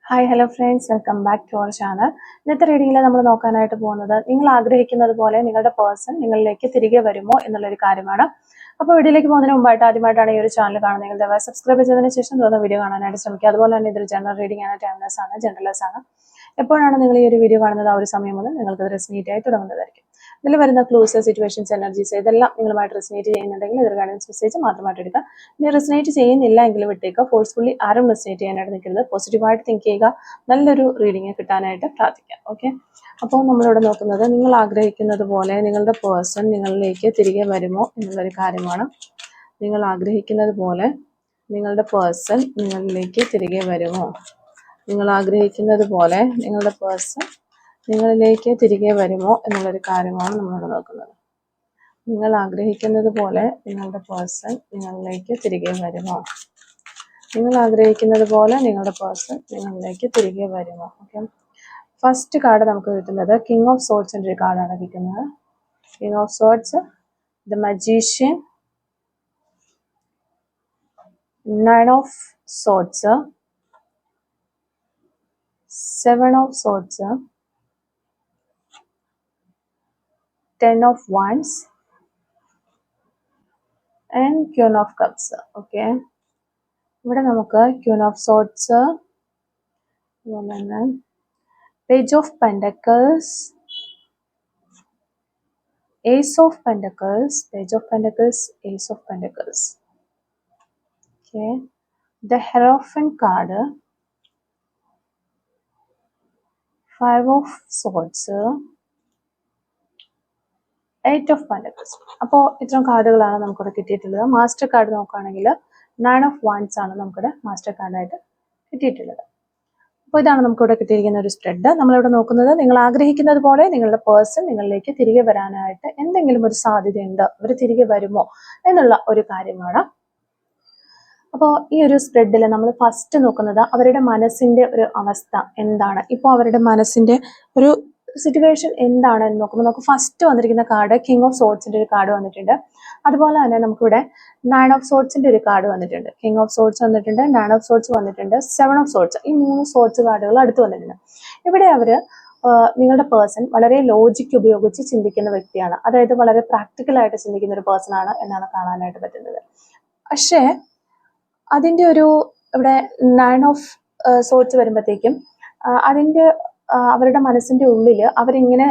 Hi hello friends, welcome back to our channel. ഇന്നത്തെ റീഡിങ്ങിൽ നമ്മൾ നോക്കാനായിട്ട് പോകുന്നത് നിങ്ങൾ ആഗ്രഹിക്കുന്നത് പോലെ നിങ്ങളുടെ പേഴ്സൺ നിങ്ങളിലേക്ക് തിരികെ വരുമോ എന്നുള്ളൊരു കാര്യമാണ്. അപ്പോൾ വീഡിയോയിലേക്ക് പോകുന്നതിന് മുമ്പായിട്ട് ആദ്യമായിട്ടാണ് ഈ ഒരു ചാനൽ കാണുന്നത്, ദയവായി സബ്സ്ക്രൈബ് ചെയ്തതിന് ശേഷം തോന്നുന്ന വീഡിയോ കാണാനായിട്ട് ശ്രമിക്കുക. അതുപോലെ തന്നെ ഇതൊരു ജനറൽ റീഡിംഗ് ആണ്, ടൈംലെസ് ആണ്, ജനറൽലെസ് ആണ്. എപ്പോഴാണ് നിങ്ങൾ ഈ ഒരു വീഡിയോ കാണുന്നത് ആ ഒരു സമയം മുതൽ നിങ്ങൾക്ക് റെസിനേറ്റ് ആയി തുടങ്ങുന്നതായിരിക്കും. ഇതിൽ വരുന്ന ക്ലൂസ്, സിറ്റുവേഷൻസ്, എനർജീസ് ഇതെല്ലാം നിങ്ങളുമായിട്ട് റെസിനേറ്റ് ചെയ്യുന്നുണ്ടെങ്കിൽ ഇതൊരു ഗൈഡൻസ് മെസ്സേജ് മാത്രമായിട്ട് എടുക്കുക. ഇനി റെസിനേറ്റ് ചെയ്യുന്നില്ല എങ്കിൽ വിട്ടേക്കുക. ഫോഴ്സ്ഫുള്ളി ആരും റെസിനേറ്റ് ചെയ്യാനായിട്ട് നിൽക്കരുത്. പോസിറ്റീവായിട്ട് തിങ്ക് ചെയ്യുക. നല്ലൊരു റീഡിങ് കിട്ടാനായിട്ട് പ്രാർത്ഥിക്കാം. ഓക്കെ, അപ്പോൾ നമ്മളിവിടെ നോക്കുന്നത് നിങ്ങൾ ആഗ്രഹിക്കുന്നത് പോലെ നിങ്ങളുടെ പേഴ്സൺ നിങ്ങളിലേക്ക് തിരികെ വരുമോ എന്നുള്ളൊരു കാര്യമാണ്. നിങ്ങൾ ആഗ്രഹിക്കുന്നത് പോലെ നിങ്ങളുടെ പേഴ്സൺ നിങ്ങളിലേക്ക് തിരികെ വരുമോ? നിങ്ങൾ ആഗ്രഹിക്കുന്നത് പോലെ നിങ്ങളുടെ പേഴ്സൺ നിങ്ങളിലേക്ക് തിരികെ വരുമോ എന്നുള്ളൊരു കാര്യമാണ് നമ്മളിവിടെ നോക്കുന്നത്. നിങ്ങൾ ആഗ്രഹിക്കുന്നത് പോലെ നിങ്ങളുടെ പേഴ്സൺ നിങ്ങളിലേക്ക് തിരികെ വരുമോ? നിങ്ങൾ ആഗ്രഹിക്കുന്നത് പോലെ നിങ്ങളുടെ പേഴ്സൺ നിങ്ങളിലേക്ക് തിരികെ വരുമോ? ഓക്കെ, ഫസ്റ്റ് കാർഡ് നമുക്ക് കിട്ടുന്നത് കിങ് ഓഫ് സോർഡ്സിൻ്റെ ഒരു കാർഡാണ് കിട്ടുന്നത്. King of swords, the magician, nine of swords, seven of swords, 10 of wands and queen of cups. Okay, ഇവിടെ നമുക്ക് ക്യൂൻ ഓഫ് സോർഡ്സ്, അതുപോലെ തന്നെ page of pentacles, ace of pentacles, page of pentacles, ace of pentacles. Okay, the hierophant card, 5 of swords, 8 of pentacles. അപ്പോൾ ഇത്രയും കാർഡുകളാണ് നമുക്കിവിടെ കിട്ടിയിട്ടുള്ളത്. Master card നോക്കുകയാണെങ്കിൽ 9 of wands ആണ് നമുക്കിവിടെ മാസ്റ്റർ കാർഡായിട്ട് കിട്ടിയിട്ടുള്ളത്. അപ്പോൾ ഇതാണ് നമുക്കിവിടെ കിട്ടിയിരിക്കുന്ന ഒരു സ്പ്രെഡ്. നമ്മളിവിടെ നോക്കുന്നത് നിങ്ങൾ ആഗ്രഹിക്കുന്നത് പോലെ നിങ്ങളുടെ പേഴ്സൺ നിങ്ങളിലേക്ക് തിരികെ വരാനായിട്ട് എന്തെങ്കിലും ഒരു സാധ്യതയുണ്ട്, അവർ തിരികെ വരുമോ എന്നുള്ള ഒരു കാര്യമാണ്. അപ്പോൾ ഈ ഒരു സ്പ്രെഡിൽ നമ്മൾ ഫസ്റ്റ് നോക്കുന്നത് അവരുടെ മനസ്സിന്റെ ഒരു അവസ്ഥ എന്താണ്, ഇപ്പോൾ അവരുടെ മനസ്സിന്റെ ഒരു സിറ്റുവേഷൻ എന്താണ് എന്ന് നോക്കുമ്പോൾ നമുക്ക് ഫസ്റ്റ് വന്നിരിക്കുന്ന കാർഡ് കിങ് ഓഫ് സോർഡ്സിന്റെ ഒരു കാർഡ് വന്നിട്ടുണ്ട്. അതുപോലെ തന്നെ നമുക്കിവിടെ 9 ഓഫ് സോർഡ്സിന്റെ ഒരു കാർഡ് വന്നിട്ടുണ്ട്. കിങ് ഓഫ് സോർഡ്സ് വന്നിട്ടുണ്ട്, 9 ഓഫ് സോർഡ്സ് വന്നിട്ടുണ്ട്, 7 ഓഫ് സോർഡ്സ്. ഈ 3 സോർഡ്സ് കാർഡുകൾ അടുത്ത് വന്നിട്ടുണ്ട്. ഇവിടെ അവര് നിങ്ങളുടെ പേഴ്സൺ വളരെ ലോജിക് ഉപയോഗിച്ച് ചിന്തിക്കുന്ന വ്യക്തിയാണ്, അതായത് വളരെ പ്രാക്ടിക്കലായിട്ട് ചിന്തിക്കുന്ന ഒരു പേഴ്സൺ ആണ് എന്നാണ് കാണാനായിട്ട് പറ്റുന്നത്. പക്ഷേ അതിൻ്റെ ഒരു ഇവിടെ 9 ഓഫ് സോർഡ്സ് വരുമ്പോഴത്തേക്കും അതിൻ്റെ അവരുടെ മനസ്സിന്റെ ഉള്ളിൽ അവരിങ്ങനെ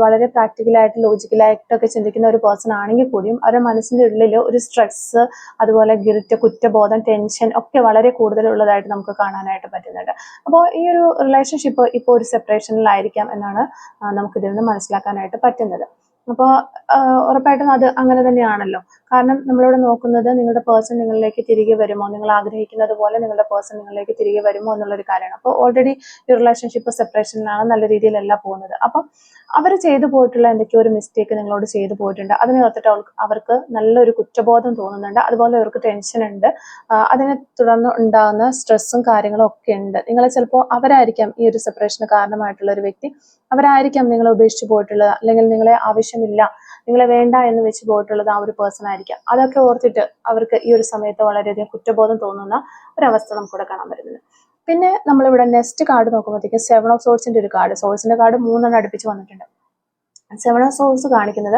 വളരെ പ്രാക്ടിക്കലായിട്ട് ലോജിക്കലായിട്ടൊക്കെ ചിന്തിക്കുന്ന ഒരു പേഴ്സൺ ആണെങ്കിൽ കൂടിയും അവരുടെ മനസ്സിന്റെ ഉള്ളിൽ ഒരു സ്ട്രെസ്, അതുപോലെ ഗിൽറ്റ്, കുറ്റബോധം, ടെൻഷൻ ഒക്കെ വളരെ കൂടുതലുള്ളതായിട്ട് നമുക്ക് കാണാനായിട്ട് പറ്റുന്നുണ്ട്. അപ്പോൾ ഈ ഒരു റിലേഷൻഷിപ്പ് ഇപ്പോൾ ഒരു സെപ്പറേഷനിലായിരിക്കാം എന്നാണ് നമുക്കിതിൽ നിന്ന് മനസ്സിലാക്കാനായിട്ട് പറ്റുന്നത്. അപ്പോൾ ഉറപ്പായിട്ടും അത് അങ്ങനെ തന്നെയാണല്ലോ. കാരണം നമ്മളിവിടെ നോക്കുന്നത് നിങ്ങളുടെ പേഴ്സൺ നിങ്ങളിലേക്ക് തിരികെ വരുമോ, നിങ്ങൾ ആഗ്രഹിക്കുന്നത് പോലെ നിങ്ങളുടെ പേഴ്സൺ നിങ്ങളിലേക്ക് തിരികെ വരുമോ എന്നുള്ളൊരു കാര്യമാണ്. അപ്പോൾ ഓൾറെഡി ഈ റിലേഷൻഷിപ്പ് സെപ്പറേഷനിലാണ്, നല്ല രീതിയിലല്ല പോകുന്നത്. അപ്പം അവർ ചെയ്തു പോയിട്ടുള്ള എന്തൊക്കെയോ ഒരു മിസ്റ്റേക്ക് നിങ്ങളോട് ചെയ്തു പോയിട്ടുണ്ട്. അതിനെ ഓർത്തിട്ട് അവർക്ക് നല്ലൊരു കുറ്റബോധം തോന്നുന്നുണ്ട്, അതുപോലെ അവർക്ക് ടെൻഷൻ ഉണ്ട്, അതിനെ തുടർന്ന് ഉണ്ടാകുന്ന സ്ട്രെസ്സും കാര്യങ്ങളും ഒക്കെ ഉണ്ട്. നിങ്ങളെ ചിലപ്പോൾ അവരായിരിക്കാം ഈ ഒരു സെപ്പറേഷന് കാരണമായിട്ടുള്ള ഒരു വ്യക്തി, അവരായിരിക്കാം നിങ്ങളെ ഉപേക്ഷിച്ച് പോയിട്ടുള്ളത്, അല്ലെങ്കിൽ നിങ്ങളെ ആവശ്യമില്ല, നിങ്ങളെ വേണ്ട എന്ന് വെച്ച് പോയിട്ടുള്ളത് ആ ഒരു പേഴ്സൺ ആയിരിക്കാം. അതൊക്കെ ഓർത്തിട്ട് അവർക്ക് ഈ ഒരു സമയത്ത് വളരെയധികം കുറ്റബോധം തോന്നുന്ന ഒരവസ്ഥ നമുക്കിവിടെ കാണാൻ വരുന്നത്. പിന്നെ നമ്മളിവിടെ നെക്സ്റ്റ് കാർഡ് നോക്കുമ്പോഴത്തേക്ക് 7 ഓഫ് സോർഡ്സിന്റെ ഒരു കാർഡ്, സോഴ്സിന്റെ കാർഡ് 3 അടുപ്പിച്ച് വന്നിട്ടുണ്ട്. 7 ഓഫ് സോഴ്സ് കാണിക്കുന്നത്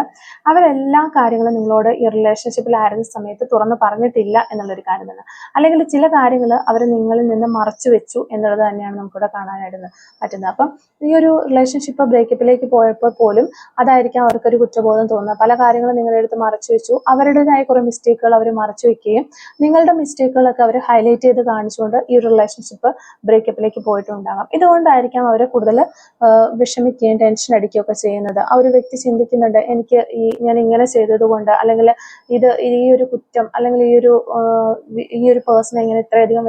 അവരെല്ലാ കാര്യങ്ങളും നിങ്ങളോട് ഈ റിലേഷൻഷിപ്പിലായിരുന്ന സമയത്ത് തുറന്ന് പറഞ്ഞിട്ടില്ല എന്നുള്ളൊരു കാര്യം തന്നെ, അല്ലെങ്കിൽ ചില കാര്യങ്ങൾ അവർ നിങ്ങളിൽ നിന്ന് മറച്ചു വെച്ചു എന്നുള്ളത് തന്നെയാണ് നമുക്കിവിടെ കാണാനായിട്ട് പറ്റുന്നത്. അപ്പം ഈ ഒരു റിലേഷൻഷിപ്പ് ബ്രേക്കപ്പിലേക്ക് പോയപ്പോൾ പോലും അതായിരിക്കാം അവർക്കൊരു കുറ്റബോധം തോന്നുന്നത്. പല കാര്യങ്ങളും നിങ്ങളുടെ അടുത്ത് മറച്ചു വെച്ചു, അവരുടേതായ കുറെ മിസ്റ്റേക്കുകൾ അവർ മറച്ചു വെക്കുകയും നിങ്ങളുടെ മിസ്റ്റേക്കുകളൊക്കെ അവർ ഹൈലൈറ്റ് ചെയ്ത് കാണിച്ചുകൊണ്ട് ഈ ഒരു റിലേഷൻഷിപ്പ് ബ്രേക്കപ്പിലേക്ക് പോയിട്ടുണ്ടാകാം. ഇതുകൊണ്ടായിരിക്കാം അവർ കൂടുതൽ വിഷമിക്കുകയും ടെൻഷൻ അടിക്കുകയും ഒക്കെ ചെയ്യുന്നത്. ആ ഒരു വ്യക്തി ചിന്തിക്കുന്നുണ്ട്, എനിക്ക് ഞാൻ ഇങ്ങനെ ചെയ്തത് കൊണ്ട്, അല്ലെങ്കിൽ ഈ ഒരു കുറ്റം, അല്ലെങ്കിൽ ഈ ഒരു പേഴ്സണെ ഇങ്ങനെ ഇത്രയധികം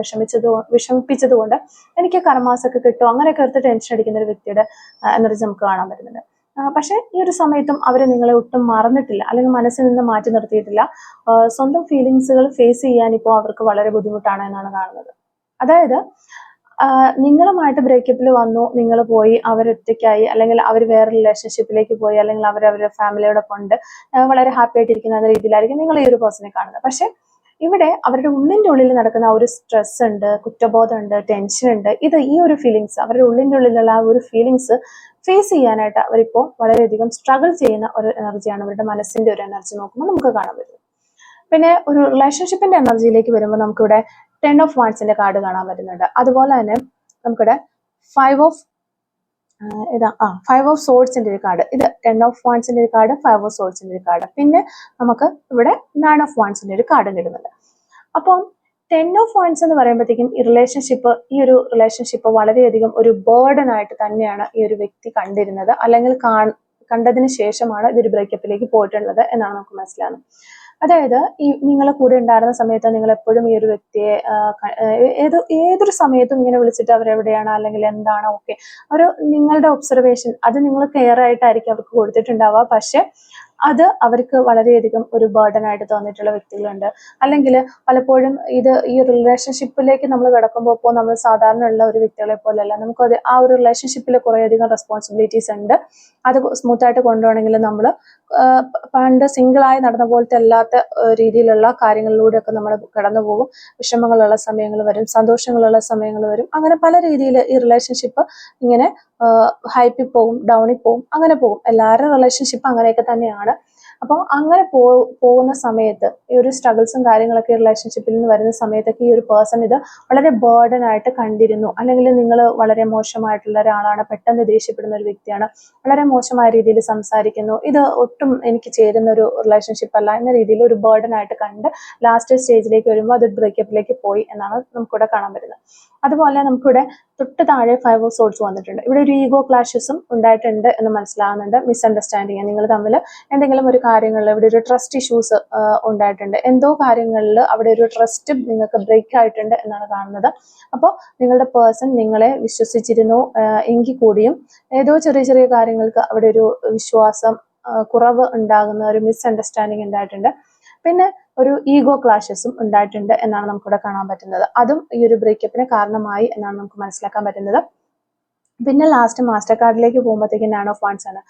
വിഷമിപ്പിച്ചത് കൊണ്ട് എനിക്ക് കർമാസൊക്കെ കിട്ടും, അങ്ങനെയൊക്കെ എടുത്ത് ടെൻഷൻ അടിക്കുന്ന ഒരു വ്യക്തിയുടെ എനർജി നമുക്ക് കാണാൻ പറ്റുന്നുണ്ട്. പക്ഷെ ഈ ഒരു സമയത്തും അവർ നിങ്ങളെ ഒട്ടും മറന്നിട്ടില്ല, അല്ലെങ്കിൽ മനസ്സിൽ നിന്ന് മാറ്റി നിർത്തിയിട്ടില്ല. സ്വന്തം ഫീലിങ്സുകൾ ഫേസ് ചെയ്യാൻ ഇപ്പോൾ അവർക്ക് വളരെ ബുദ്ധിമുട്ടാണ് എന്നാണ് കാണുന്നത്. അതായത് നിങ്ങളുമായിട്ട് ബ്രേക്കപ്പിൽ വന്നു, നിങ്ങൾ പോയി, അവരൊറ്റയ്ക്കായി, അല്ലെങ്കിൽ അവർ വേറെ റിലേഷൻഷിപ്പിലേക്ക് പോയി, അല്ലെങ്കിൽ അവരവരുടെ ഫാമിലിയോടൊപ്പം ഉണ്ട്, വളരെ ഹാപ്പി ആയിട്ടിരിക്കുന്ന രീതിയിലായിരിക്കും നിങ്ങൾ ഈ ഒരു പേഴ്സണെ കാണുന്നത്. പക്ഷെ ഇവിടെ അവരുടെ ഉള്ളിൻ്റെ ഉള്ളിൽ നടക്കുന്ന ആ ഒരു സ്ട്രെസ് ഉണ്ട്, കുറ്റബോധം ഉണ്ട്, ടെൻഷൻ ഉണ്ട്. ഈ ഒരു ഫീലിങ്സ്, അവരുടെ ഉള്ളിൻ്റെ ഉള്ളിലുള്ള ആ ഒരു ഫീലിങ്സ് ഫേസ് ചെയ്യാനായിട്ട് അവരിപ്പോൾ വളരെയധികം സ്ട്രഗിൾ ചെയ്യുന്ന ഒരു എനർജിയാണ്. അവരുടെ മനസ്സിന്റെ ഒരു എനർജി നോക്കുമ്പോൾ നമുക്ക് കാണാൻ പറ്റും. പിന്നെ ഒരു റിലേഷൻഷിപ്പിന്റെ എനർജിയിലേക്ക് വരുമ്പോൾ നമുക്കിവിടെ 10 ഓഫ് വാൺസിന്റെ കാർഡ് കാണാൻ പറ്റുന്നുണ്ട്. അതുപോലെ തന്നെ നമുക്കിവിടെ 5 ഓഫ് സോർഡ്സിന്റെ ഒരു കാർഡ്. ഇത് 10 ഓഫ് വാൺസിന്റെ ഒരു കാർഡ്, 5 ഓഫ് സോർഡ്സിന്റെ ഒരു കാർഡ്. പിന്നെ നമുക്ക് ഇവിടെ 9 ഓഫ് വാൺസിന്റെ ഒരു കാർഡും കിട്ടുന്നുണ്ട്. അപ്പം 10 ഓഫ് വാൺസ് എന്ന് പറയുമ്പോഴത്തേക്കും ഈ ഒരു റിലേഷൻഷിപ്പ് വളരെയധികം ഒരു ബേർഡൻ ആയിട്ട് തന്നെയാണ് ഈ ഒരു വ്യക്തി കണ്ടിരുന്നത്, അല്ലെങ്കിൽ കണ്ടതിന് ശേഷമാണ് ഇതൊരു ബ്രേക്കപ്പിലേക്ക് പോയിട്ടുള്ളത് എന്നാണ് നമുക്ക് മനസ്സിലാകുന്നത്. അതായത് ഈ നിങ്ങളെ കൂടെ ഉണ്ടായിരുന്ന സമയത്ത് നിങ്ങൾ എപ്പോഴും ഈ ഒരു വ്യക്തിയെ ഏതൊരു സമയത്തും ഇങ്ങനെ വിളിച്ചിട്ട് അവരെവിടെയാണ് അല്ലെങ്കിൽ എന്താണ് ഓക്കെ ഒരു നിങ്ങളുടെ ഒബ്സർവേഷൻ അത് നിങ്ങൾ കെയർ ആയിട്ടായിരിക്കും അവർക്ക് കൊടുത്തിട്ടുണ്ടാവുക. പക്ഷെ അത് അവർക്ക് വളരെയധികം ഒരു ബർഡൻ ആയിട്ട് തോന്നിയിട്ടുള്ള വ്യക്തികളുണ്ട്. അല്ലെങ്കിൽ പലപ്പോഴും ഈ ഒരു റിലേഷൻഷിപ്പിലേക്ക് നമ്മൾ കിടക്കുമ്പോൾ ഇപ്പോൾ നമ്മൾ സാധാരണ ഉള്ള ഒരു വ്യക്തികളെ പോലെയല്ല, നമുക്കത് ആ ഒരു റിലേഷൻഷിപ്പിൽ കുറേയധികം റെസ്പോൺസിബിലിറ്റീസ് ഉണ്ട്. അത് സ്മൂത്തായിട്ട് കൊണ്ടുപോകണമെങ്കിൽ നമ്മൾ പണ്ട് സിംഗിളായി നടന്ന പോലത്തെ അല്ലാത്ത രീതിയിലുള്ള കാര്യങ്ങളിലൂടെയൊക്കെ നമ്മൾ കടന്നു പോകും. വിഷമങ്ങളുള്ള സമയങ്ങൾ വരും, സന്തോഷങ്ങളുള്ള സമയങ്ങൾ വരും. അങ്ങനെ പല രീതിയിൽ ഈ റിലേഷൻഷിപ്പ് ഇങ്ങനെ ഹൈപ്പിൽ പോകും, ഡൗണിൽ പോകും, അങ്ങനെ പോകും. എല്ലാവരുടെ റിലേഷൻഷിപ്പ് അങ്ങനെയൊക്കെ തന്നെയാണ്. അപ്പോൾ അങ്ങനെ പോകുന്ന സമയത്ത് ഈ ഒരു സ്ട്രഗിൾസും കാര്യങ്ങളൊക്കെ റിലേഷൻഷിപ്പിൽ നിന്ന് വരുന്ന സമയത്തൊക്കെ ഈ ഒരു പേഴ്സൺ ഇത് വളരെ ബേർഡൻ ആയിട്ട് കണ്ടിരുന്നു. അല്ലെങ്കിൽ നിങ്ങൾ വളരെ മോശമായിട്ടുള്ള ഒരാളാണ്, പെട്ടെന്ന് ദേഷ്യപ്പെടുന്ന ഒരു വ്യക്തിയാണ്, വളരെ മോശമായ രീതിയിൽ സംസാരിക്കുന്നു, ഇത് ഒട്ടും എനിക്ക് ചേരുന്ന ഒരു റിലേഷൻഷിപ്പ് അല്ല എന്ന രീതിയിൽ ഒരു ബേർഡൻ ആയിട്ട് കണ്ട് ലാസ്റ്റ് സ്റ്റേജിലേക്ക് വരുമ്പോൾ അത് ബ്രേക്കപ്പിലേക്ക് പോയി എന്നാണ് നമുക്കിവിടെ കാണാൻ പറ്റുന്നത്. അതുപോലെ നമുക്കിവിടെ തൊട്ട് താഴെ 5 ഓഫ് സോർഡ്സ് വന്നിട്ടുണ്ട്. ഇവിടെ ഒരു ഈഗോ ക്ലാഷസും ഉണ്ടായിട്ടുണ്ട് എന്ന് മനസ്സിലാകുന്നുണ്ട്. മിസ്അണ്ടർസ്റ്റാൻഡിങ്, നിങ്ങൾ തമ്മിൽ എന്തെങ്കിലും ഒരു കാര്യങ്ങളിൽ ഇവിടെ ഒരു ട്രസ്റ്റ് ഇഷ്യൂസ് ഉണ്ടായിട്ടുണ്ട്. എന്തോ കാര്യങ്ങളിൽ അവിടെ ഒരു ട്രസ്റ്റ് നിങ്ങൾക്ക് ബ്രേക്ക് ആയിട്ടുണ്ട് എന്നാണ് കാണുന്നത്. അപ്പോൾ നിങ്ങളുടെ പേഴ്സൺ നിങ്ങളെ വിശ്വസിച്ചിരുന്നു എങ്കിൽ കൂടിയും ഏതോ ചെറിയ ചെറിയ കാര്യങ്ങൾക്ക് അവിടെ ഒരു വിശ്വാസം കുറവ് ഉണ്ടാകുന്ന ഒരു മിസ്അണ്ടർസ്റ്റാൻഡിങ് ഉണ്ടായിട്ടുണ്ട്. പിന്നെ ഒരു ഈഗോ ക്ലാഷസും ഉണ്ടായിട്ടുണ്ട് എന്നാണ് നമുക്കിവിടെ കാണാൻ പറ്റുന്നത്. അതും ഈ ഒരു ബ്രേക്കപ്പിന് കാരണമായി എന്നാണ് നമുക്ക് മനസ്സിലാക്കാൻ പറ്റുന്നത്. പിന്നെ ലാസ്റ്റ് മാസ്റ്റർ കാർഡിലേക്ക് പോകുമ്പോഴത്തേക്കും 9 ഓഫ് വാൺസ് ആണ്.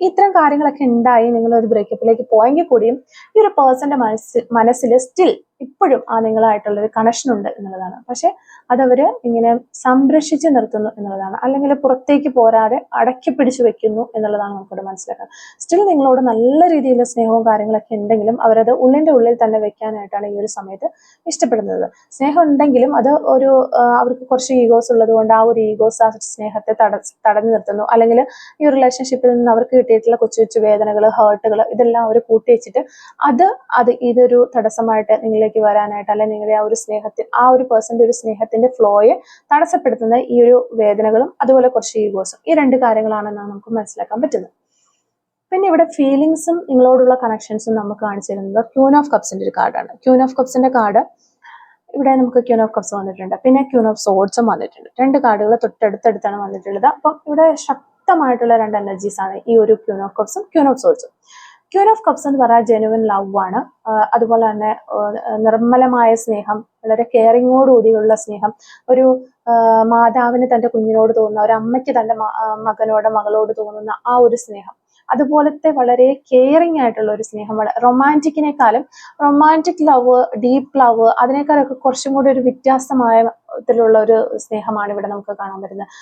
ഇത്തരം കാര്യങ്ങളൊക്കെ ഉണ്ടായി നിങ്ങൾ ഒരു ബ്രേക്കപ്പിലേക്ക് പോയെങ്കിൽ കൂടിയും ഈ ഒരു പേഴ്സന്റെ മനസ്സിൽ സ്റ്റിൽ ഇപ്പോഴും ആ നിങ്ങളായിട്ടുള്ള ഒരു കണക്ഷൻ ഉണ്ട് എന്നുള്ളതാണ്. പക്ഷെ അതവര് ഇങ്ങനെ സംരക്ഷിച്ച് നിർത്തുന്നു എന്നുള്ളതാണ്, അല്ലെങ്കിൽ പുറത്തേക്ക് പോരാതെ അടക്കി പിടിച്ചു വെക്കുന്നു എന്നുള്ളതാണ് നമുക്കിവിടെ മനസ്സിലാക്കാൻ. സ്റ്റിൽ നിങ്ങളോട് നല്ല രീതിയിൽ സ്നേഹവും കാര്യങ്ങളൊക്കെ ഉണ്ടെങ്കിലും അവരത് ഉള്ളിന്റെ ഉള്ളിൽ തന്നെ വെക്കാനായിട്ടാണ് ഈ ഒരു സമയത്ത് ഇഷ്ടപ്പെടുന്നത്. സ്നേഹം ഉണ്ടെങ്കിലും അത് അവർക്ക് കുറച്ച് ഈഗോസ് ഉള്ളത് കൊണ്ട് ആ ഒരു ഈഗോസ് ആ സ്നേഹത്തെ തടഞ്ഞു നിർത്തുന്നു. അല്ലെങ്കിൽ ഈ ഒരു റിലേഷൻഷിപ്പിൽ നിന്ന് അവർക്ക് കിട്ടിയിട്ടുള്ള കൊച്ചു കൊച്ചു വേദനകൾ, ഹേർട്ടുകൾ ഇതെല്ലാം അവർ കൂട്ടി വെച്ചിട്ട് ഇതൊരു തടസ്സമായിട്ട് നിങ്ങളിലേക്ക് വരാനായിട്ട്, അല്ലെങ്കിൽ നിങ്ങളുടെ ആ ഒരു പേഴ്സന്റെ ഒരു സ്നേഹത്തിന്റെ ഫ്ലോയെ തടസ്സപ്പെടുത്തുന്ന ഈ ഒരു വേദനകളും അതുപോലെ കുറച്ച് ഈഗോസും, ഈ 2 കാര്യങ്ങളാണെന്നാണ് നമുക്ക് മനസ്സിലാക്കാൻ പറ്റുന്നത്. പിന്നെ ഇവിടെ ഫീലിങ്സും നിങ്ങളോടുള്ള കണക്ഷൻസും നമുക്ക് കാണിച്ചു തരുന്നത് ക്യൂൻ ഓഫ് കപ്സിന്റെ ഒരു കാർഡാണ്. ക്യൂൻ ഓഫ് കപ്സിന്റെ കാർഡ് ഇവിടെ നമുക്ക് ക്യൂൻ ഓഫ് കപ്സ് വന്നിട്ടുണ്ട്, പിന്നെ ക്യൂൻ ഓഫ് സോർഡ്സും വന്നിട്ടുണ്ട്. 2 കാർഡുകൾ തൊട്ടടുത്താണ് വന്നിട്ടുള്ളത്. അപ്പം ഇവിടെ ശക്തമായിട്ടുള്ള 2 എനർജീസ് ആണ് ഈ ഒരു ക്യൂൻ ഓഫ് കപ്സും ക്യൂൻ ഓഫ് സോർഡ്സും. ക്യൂൻ ഓഫ് കപ്സ് എന്ന് പറഞ്ഞാൽ ജെനുവിൻ ലവ് ആണ്. അതുപോലെ തന്നെ നിർമ്മലമായ സ്നേഹം, വളരെ കെയറിങ്ങോടുകൂടിയുള്ള സ്നേഹം, ഒരു മാതാവിന് തന്റെ കുഞ്ഞിനോട് തോന്നുന്ന, ഒരു അമ്മയ്ക്ക് തന്റെ മകളോട് തോന്നുന്ന ആ ഒരു സ്നേഹം, അതുപോലത്തെ വളരെ കെയറിങ് ആയിട്ടുള്ള ഒരു സ്നേഹം, റൊമാൻറ്റിക്കിനേക്കാളും റൊമാൻറ്റിക് ലവ്, ഡീപ്പ് ലവ് അതിനേക്കാളൊക്കെ കുറച്ചും കൂടി ഒരു വ്യത്യാസമായ ത്തിലുള്ള ഒരു സ്നേഹമാണ് ഇവിടെ നമുക്ക് കാണാൻ പറ്റുന്നത്.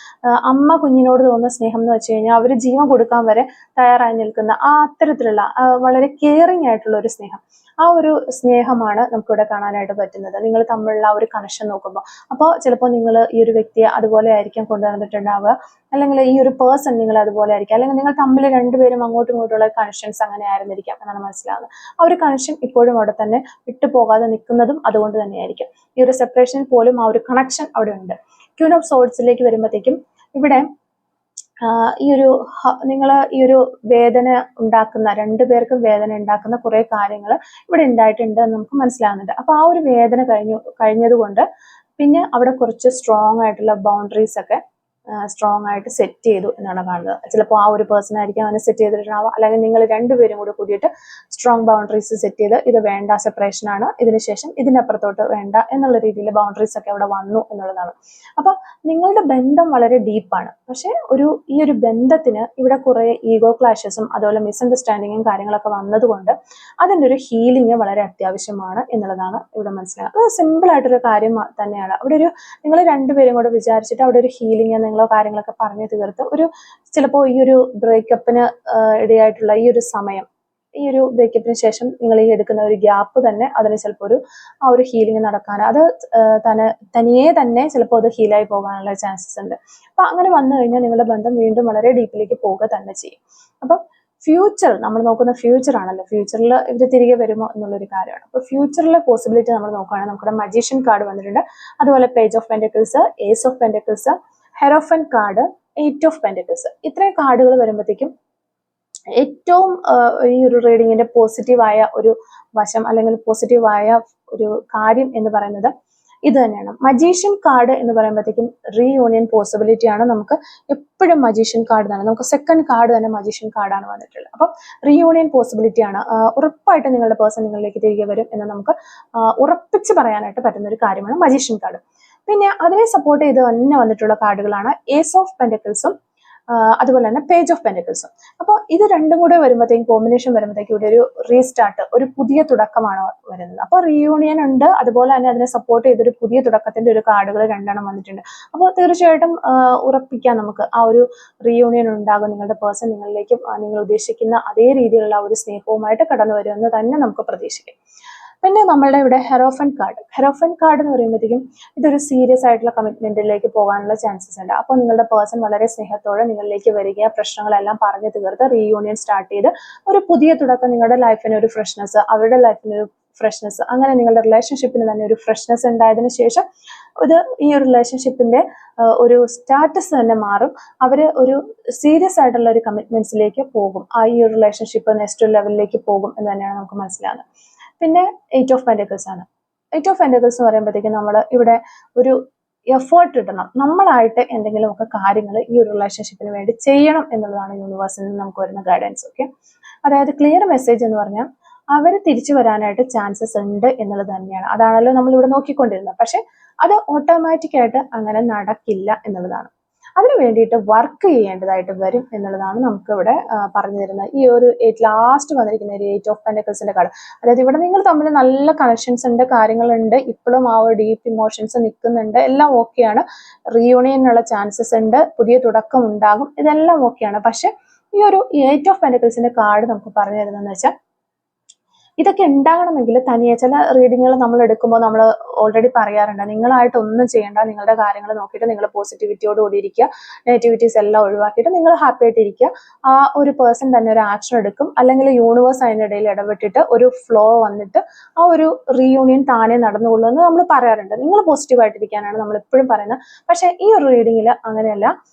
അമ്മ കുഞ്ഞിനോട് തോന്നുന്ന സ്നേഹം എന്ന് വെച്ച് കഴിഞ്ഞാൽ അവർ ജീവൻ കൊടുക്കാൻ വരെ തയ്യാറായി നിൽക്കുന്ന ആ അത്തരത്തിലുള്ള വളരെ കെയറിങ് ആയിട്ടുള്ള ഒരു സ്നേഹം, ആ ഒരു സ്നേഹമാണ് നമുക്കിവിടെ കാണാനായിട്ട് പറ്റുന്നത് നിങ്ങൾ തമ്മിലുള്ള ഒരു കണക്ഷൻ നോക്കുമ്പോൾ. അപ്പോൾ ചിലപ്പോൾ നിങ്ങൾ ഈ ഒരു വ്യക്തിയെ അതുപോലെ ആയിരിക്കും കൊണ്ടുവന്നിട്ടുണ്ടാവുക, അല്ലെങ്കിൽ ഈ ഒരു പേഴ്സൺ നിങ്ങൾ അതുപോലെ ആയിരിക്കും, അല്ലെങ്കിൽ നിങ്ങൾ തമ്മിൽ രണ്ടുപേരും അങ്ങോട്ടും ഇങ്ങോട്ടുള്ള കണക്ഷൻസ് അങ്ങനെ ആയിരുന്നിരിക്കാം എന്നാണ് മനസ്സിലാകുന്നത്. ആ ഒരു കണക്ഷൻ ഇപ്പോഴും അവിടെ തന്നെ വിട്ടുപോകാതെ നിൽക്കുന്നതും അതുകൊണ്ട് തന്നെയായിരിക്കും. ഈ ഒരു സെപ്പറേഷനിൽ പോലും ആ ഒരു കണക്ഷൻ അവിടെ ഉണ്ട്. ക്യൂൻ ഓഫ് സോർഡ്സിലേക്ക് വരുമ്പോഴത്തേക്കും ഇവിടെ നിങ്ങൾ ഈ ഒരു വേദന ഉണ്ടാക്കുന്ന, 2 പേർക്കും വേദന ഉണ്ടാക്കുന്ന കുറെ കാര്യങ്ങൾ ഇവിടെ ഉണ്ടായിട്ടുണ്ട് എന്ന് നമുക്ക് മനസ്സിലാകുന്നുണ്ട്. അപ്പൊ ആ ഒരു വേദന കഴിഞ്ഞതുകൊണ്ട് പിന്നെ അവിടെ കുറച്ച് സ്ട്രോങ് ആയിട്ടുള്ള ബൗണ്ടറീസ് ഒക്കെ സ്ട്രോങ് ആയിട്ട് സെറ്റ് ചെയ്തു എന്നാണ് കാണുന്നത്. ചിലപ്പോൾ ആ ഒരു പേഴ്സൺ ആയിരിക്കും അവനെ സെറ്റ് ചെയ്തിട്ടുണ്ടാവുക, അല്ലെങ്കിൽ നിങ്ങൾ രണ്ടുപേരും കൂടി കൂടിയിട്ട് സ്ട്രോങ് ബൗണ്ടറീസ് സെറ്റ് ചെയ്ത് ഇത് വേണ്ട, സെപ്പറേഷൻ ആണ്, ഇതിനുശേഷം ഇതിനപ്പുറത്തോട്ട് വേണ്ട എന്നുള്ള രീതിയിൽ ബൗണ്ടറീസ് ഒക്കെ അവിടെ വന്നു എന്നുള്ളതാണ്. അപ്പൊ നിങ്ങളുടെ ബന്ധം വളരെ ഡീപ്പാണ്. പക്ഷെ ഈ ഒരു ബന്ധത്തിന് ഇവിടെ കുറെ ഈഗോ ക്ലാഷസും അതുപോലെ മിസ്അണ്ടർസ്റ്റാൻഡിങ്ങും കാര്യങ്ങളൊക്കെ വന്നതുകൊണ്ട് അതിൻ്റെ ഒരു ഹീലിംഗ് വളരെ അത്യാവശ്യമാണ് എന്നുള്ളതാണ് ഇവിടെ മനസ്സിലാക്കുക. അത് സിമ്പിൾ ആയിട്ടൊരു കാര്യം തന്നെയാണ്. അവിടെ നിങ്ങൾ രണ്ടുപേരും കൂടെ വിചാരിച്ചിട്ട് അവിടെ ഒരു ഹീലിംഗ് നിങ്ങളോ കാര്യങ്ങളൊക്കെ പറഞ്ഞു തീർത്ത് ചിലപ്പോൾ ഈ ഒരു ബ്രേക്കപ്പിന് ഇടയായിട്ടുള്ള ഈ ഒരു സമയം, ഈ ഒരു ബ്രേക്കപ്പിന് ശേഷം നിങ്ങൾ ഈ എടുക്കുന്ന ഒരു ഗ്യാപ്പ് തന്നെ അതിന് ചിലപ്പോൾ ആ ഒരു ഹീലിംഗ് നടക്കാൻ, അത് തനിയെ തന്നെ ചിലപ്പോൾ അത് ഹീലായി പോകാനുള്ള ചാൻസസ് ഉണ്ട്. അപ്പൊ അങ്ങനെ വന്നു കഴിഞ്ഞാൽ നിങ്ങളുടെ ബന്ധം വീണ്ടും വളരെ ഡീപ്പിലേക്ക് പോവുക തന്നെ ചെയ്യും. അപ്പൊ ഫ്യൂച്ചർ, നമ്മൾ നോക്കുന്ന ഫ്യൂച്ചർ ആണല്ലോ, ഫ്യൂച്ചറിൽ ഇവർ തിരികെ വരുമോ എന്നുള്ളൊരു കാര്യമാണ്. അപ്പോൾ ഫ്യൂച്ചറിലെ പോസിബിലിറ്റി നമ്മൾ നോക്കുകയാണെങ്കിൽ നമ്മുടെ മജീഷ്യൻ കാർഡ് വന്നിട്ടുണ്ട്, അതുപോലെ page of pentacles, ace of pentacles, hierophant card, 8 of pentacles. ഇത്രയും കാർഡുകൾ വരുമ്പോഴത്തേക്കും ഏറ്റവും ഈ ഒരു റീഡിങ്ങിന്റെ പോസിറ്റീവായ ഒരു വശം അല്ലെങ്കിൽ പോസിറ്റീവായ ഒരു കാര്യം എന്ന് പറയുന്നത് ഇത് തന്നെയാണ്. മജീഷ്യൻ കാർഡ് എന്ന് പറയുമ്പോഴത്തേക്കും റീയൂണിയൻ പോസിബിലിറ്റി ആണ്. നമുക്ക് എപ്പോഴും മജീഷ്യൻ കാർഡ് തന്നെ, നമുക്ക് സെക്കൻഡ് കാർഡ് തന്നെ മജീഷ്യൻ കാർഡാണ് വന്നിട്ടുള്ളത്. അപ്പം റീയൂണിയൻ പോസിബിലിറ്റി ആണ്. ഉറപ്പായിട്ട് നിങ്ങളുടെ പേഴ്സൺ നിങ്ങളിലേക്ക് തിരികെ വരും എന്ന് നമുക്ക് ഉറപ്പിച്ച് പറയാനായിട്ട് പറ്റുന്ന ഒരു കാര്യമാണ് മജീഷ്യൻ കാർഡ്. പിന്നെ അതിനെ സപ്പോർട്ട് ചെയ്ത് തന്നെ വന്നിട്ടുള്ള കാർഡുകളാണ് ഏസ് ഓഫ് പെന്റക്കിൾസും അതുപോലെ തന്നെ പേജ് ഓഫ് പെന്റക്കിൾസും. അപ്പോൾ ഇത് രണ്ടും കൂടെ വരുമ്പോഴത്തേക്കും കോമ്പിനേഷൻ വരുമ്പോഴത്തേക്കും ഇവിടെ ഒരു റീസ്റ്റാർട്ട്, ഒരു പുതിയ തുടക്കമാണ് വരുന്നത്. അപ്പോൾ റീയൂണിയൻ ഉണ്ട്, അതുപോലെ തന്നെ അതിനെ സപ്പോർട്ട് ചെയ്തൊരു പുതിയ തുടക്കത്തിന്റെ ഒരു കാർഡുകൾ 2 വന്നിട്ടുണ്ട്. അപ്പോൾ തീർച്ചയായിട്ടും ഉറപ്പിക്കാം നമുക്ക് ആ ഒരു റീയൂണിയൻ ഉണ്ടാകും. നിങ്ങളുടെ പേഴ്സൺ നിങ്ങളിലേക്ക് നിങ്ങൾ ഉദ്ദേശിക്കുന്ന അതേ രീതിയിലുള്ള ഒരു സ്നേഹവുമായിട്ട് കടന്നു വരുമെന്ന് തന്നെ നമുക്ക് പ്രതീക്ഷിക്കാം. പിന്നെ നമ്മളുടെ ഇവിടെ ഹെറോഫൻ കാർഡ് എന്ന് പറയുമ്പോഴത്തേക്കും ഇതൊരു സീരിയസ് ആയിട്ടുള്ള കമ്മിറ്റ്മെന്റിലേക്ക് പോകാനുള്ള ചാൻസസ് ഉണ്ട്. അപ്പോൾ നിങ്ങളുടെ പേഴ്സൺ വളരെ സ്നേഹത്തോടെ നിങ്ങളിലേക്ക് വരിക, പ്രശ്നങ്ങളെല്ലാം പറഞ്ഞു തീർത്ത് റീയൂണിയൻ സ്റ്റാർട്ട് ചെയ്ത് ഒരു പുതിയ തുടക്കം, നിങ്ങളുടെ ലൈഫിന് ഒരു ഫ്രഷ്നെസ്, അവരുടെ ലൈഫിന് ഒരു ഫ്രഷ്നെസ്, അങ്ങനെ നിങ്ങളുടെ റിലേഷൻഷിപ്പിന് തന്നെ ഒരു ഫ്രഷ്നെസ് ഉണ്ടായതിനു ശേഷം ഈ ഒരു റിലേഷൻഷിപ്പിന്റെ ഒരു സ്റ്റാറ്റസ് തന്നെ മാറും. അവര് ഒരു സീരിയസ് ആയിട്ടുള്ള ഒരു കമ്മിറ്റ്മെന്റ്സിലേക്ക് പോകും. ഈ ഒരു റിലേഷൻഷിപ്പ് നെക്സ്റ്റ് ലെവലിലേക്ക് പോകും എന്ന് തന്നെയാണ് നമുക്ക് മനസ്സിലാകുന്നത്. പിന്നെ 8 ഓഫ് പെന്റക്കിൾസ് ആണ്. 8 ഓഫ് പെന്റക്കിൾസ് എന്ന് പറയുമ്പോഴത്തേക്കും നമ്മൾ ഇവിടെ ഒരു എഫേർട്ട് ഇടണം, നമ്മളായിട്ട് എന്തെങ്കിലുമൊക്കെ കാര്യങ്ങൾ ഈ ഒരു റിലേഷൻഷിപ്പിന് വേണ്ടി ചെയ്യണം എന്നുള്ളതാണ് യൂണിവേഴ്സിൽ നിന്ന് നമുക്ക് വരുന്ന ഗൈഡൻസ്. ഓക്കെ, അതായത് ക്ലിയർ മെസ്സേജ് എന്ന് പറഞ്ഞാൽ അവർ തിരിച്ചു വരാനായിട്ട് ചാൻസസ് ഉണ്ട് എന്നുള്ളത് തന്നെയാണ്. അതാണല്ലോ നമ്മൾ ഇവിടെ നോക്കിക്കൊണ്ടിരുന്നത്. പക്ഷെ അത് ഓട്ടോമാറ്റിക് ആയിട്ട് അങ്ങനെ നടക്കില്ല എന്നുള്ളതാണ്. അതിനു വേണ്ടിയിട്ട് വർക്ക് ചെയ്യേണ്ടതായിട്ട് വരും എന്നുള്ളതാണ് നമുക്ക് ഇവിടെ പറഞ്ഞു തരുന്നത്. ഈ ഒരു ലാസ്റ്റ് വന്നിരിക്കുന്ന ഒരു 8 ഓഫ് പെന്റക്കിൾസിന്റെ കാർഡ്, അതായത് ഇവിടെ നിങ്ങൾ തമ്മിൽ നല്ല കണക്ഷൻസ് ഉണ്ട്, കാര്യങ്ങളുണ്ട്, ഇപ്പോഴും ആ ഒരു ഡീപ്പ് ഇമോഷൻസ് നിൽക്കുന്നുണ്ട്, എല്ലാം ഓക്കെയാണ്, റീയൂണിയനുള്ള ചാൻസസ് ഉണ്ട്, പുതിയ തുടക്കം ഉണ്ടാകും, ഇതെല്ലാം ഓക്കെയാണ്. പക്ഷെ ഈ ഒരു 8 ഓഫ് പെന്റക്കിൾസിന്റെ കാർഡ് നമുക്ക് പറഞ്ഞു തരുന്നതെന്ന് വെച്ചാൽ ഇതൊക്കെ ഉണ്ടാകണമെങ്കിൽ തനിയെ ചില റീഡിങ്ങുകൾ നമ്മൾ എടുക്കുമ്പോൾ നമ്മൾ ഓൾറെഡി പറയാറുണ്ട്, നിങ്ങളായിട്ട് ഒന്നും ചെയ്യേണ്ട, നിങ്ങളുടെ കാര്യങ്ങൾ നോക്കിയിട്ട് നിങ്ങൾ പോസിറ്റിവിറ്റിയോട് കൂടി ഇരിക്കുക, നെഗറ്റിവിറ്റീസ് എല്ലാം ഒഴിവാക്കിയിട്ട് നിങ്ങൾ ഹാപ്പി ആയിട്ടിരിക്കുക. ആ ഒരു പേഴ്സൺ തന്നെ ഒരു ആക്ഷൻ എടുക്കും, അല്ലെങ്കിൽ യൂണിവേഴ്സ് അതിനിടയിൽ ഇടപെട്ടിട്ട് ഒരു ഫ്ലോ വന്നിട്ട് ആ ഒരു റീയൂണിയൻ താനെ നടന്നുകൊള്ളൂ എന്ന് നമ്മൾ പറയാറുണ്ട്. നിങ്ങൾ പോസിറ്റീവായിട്ടിരിക്കാനാണ് നമ്മൾ എപ്പോഴും പറയുന്നത്. പക്ഷേ ഈ ഒരു റീഡിങ്ങിൽ അങ്ങനെയല്ല.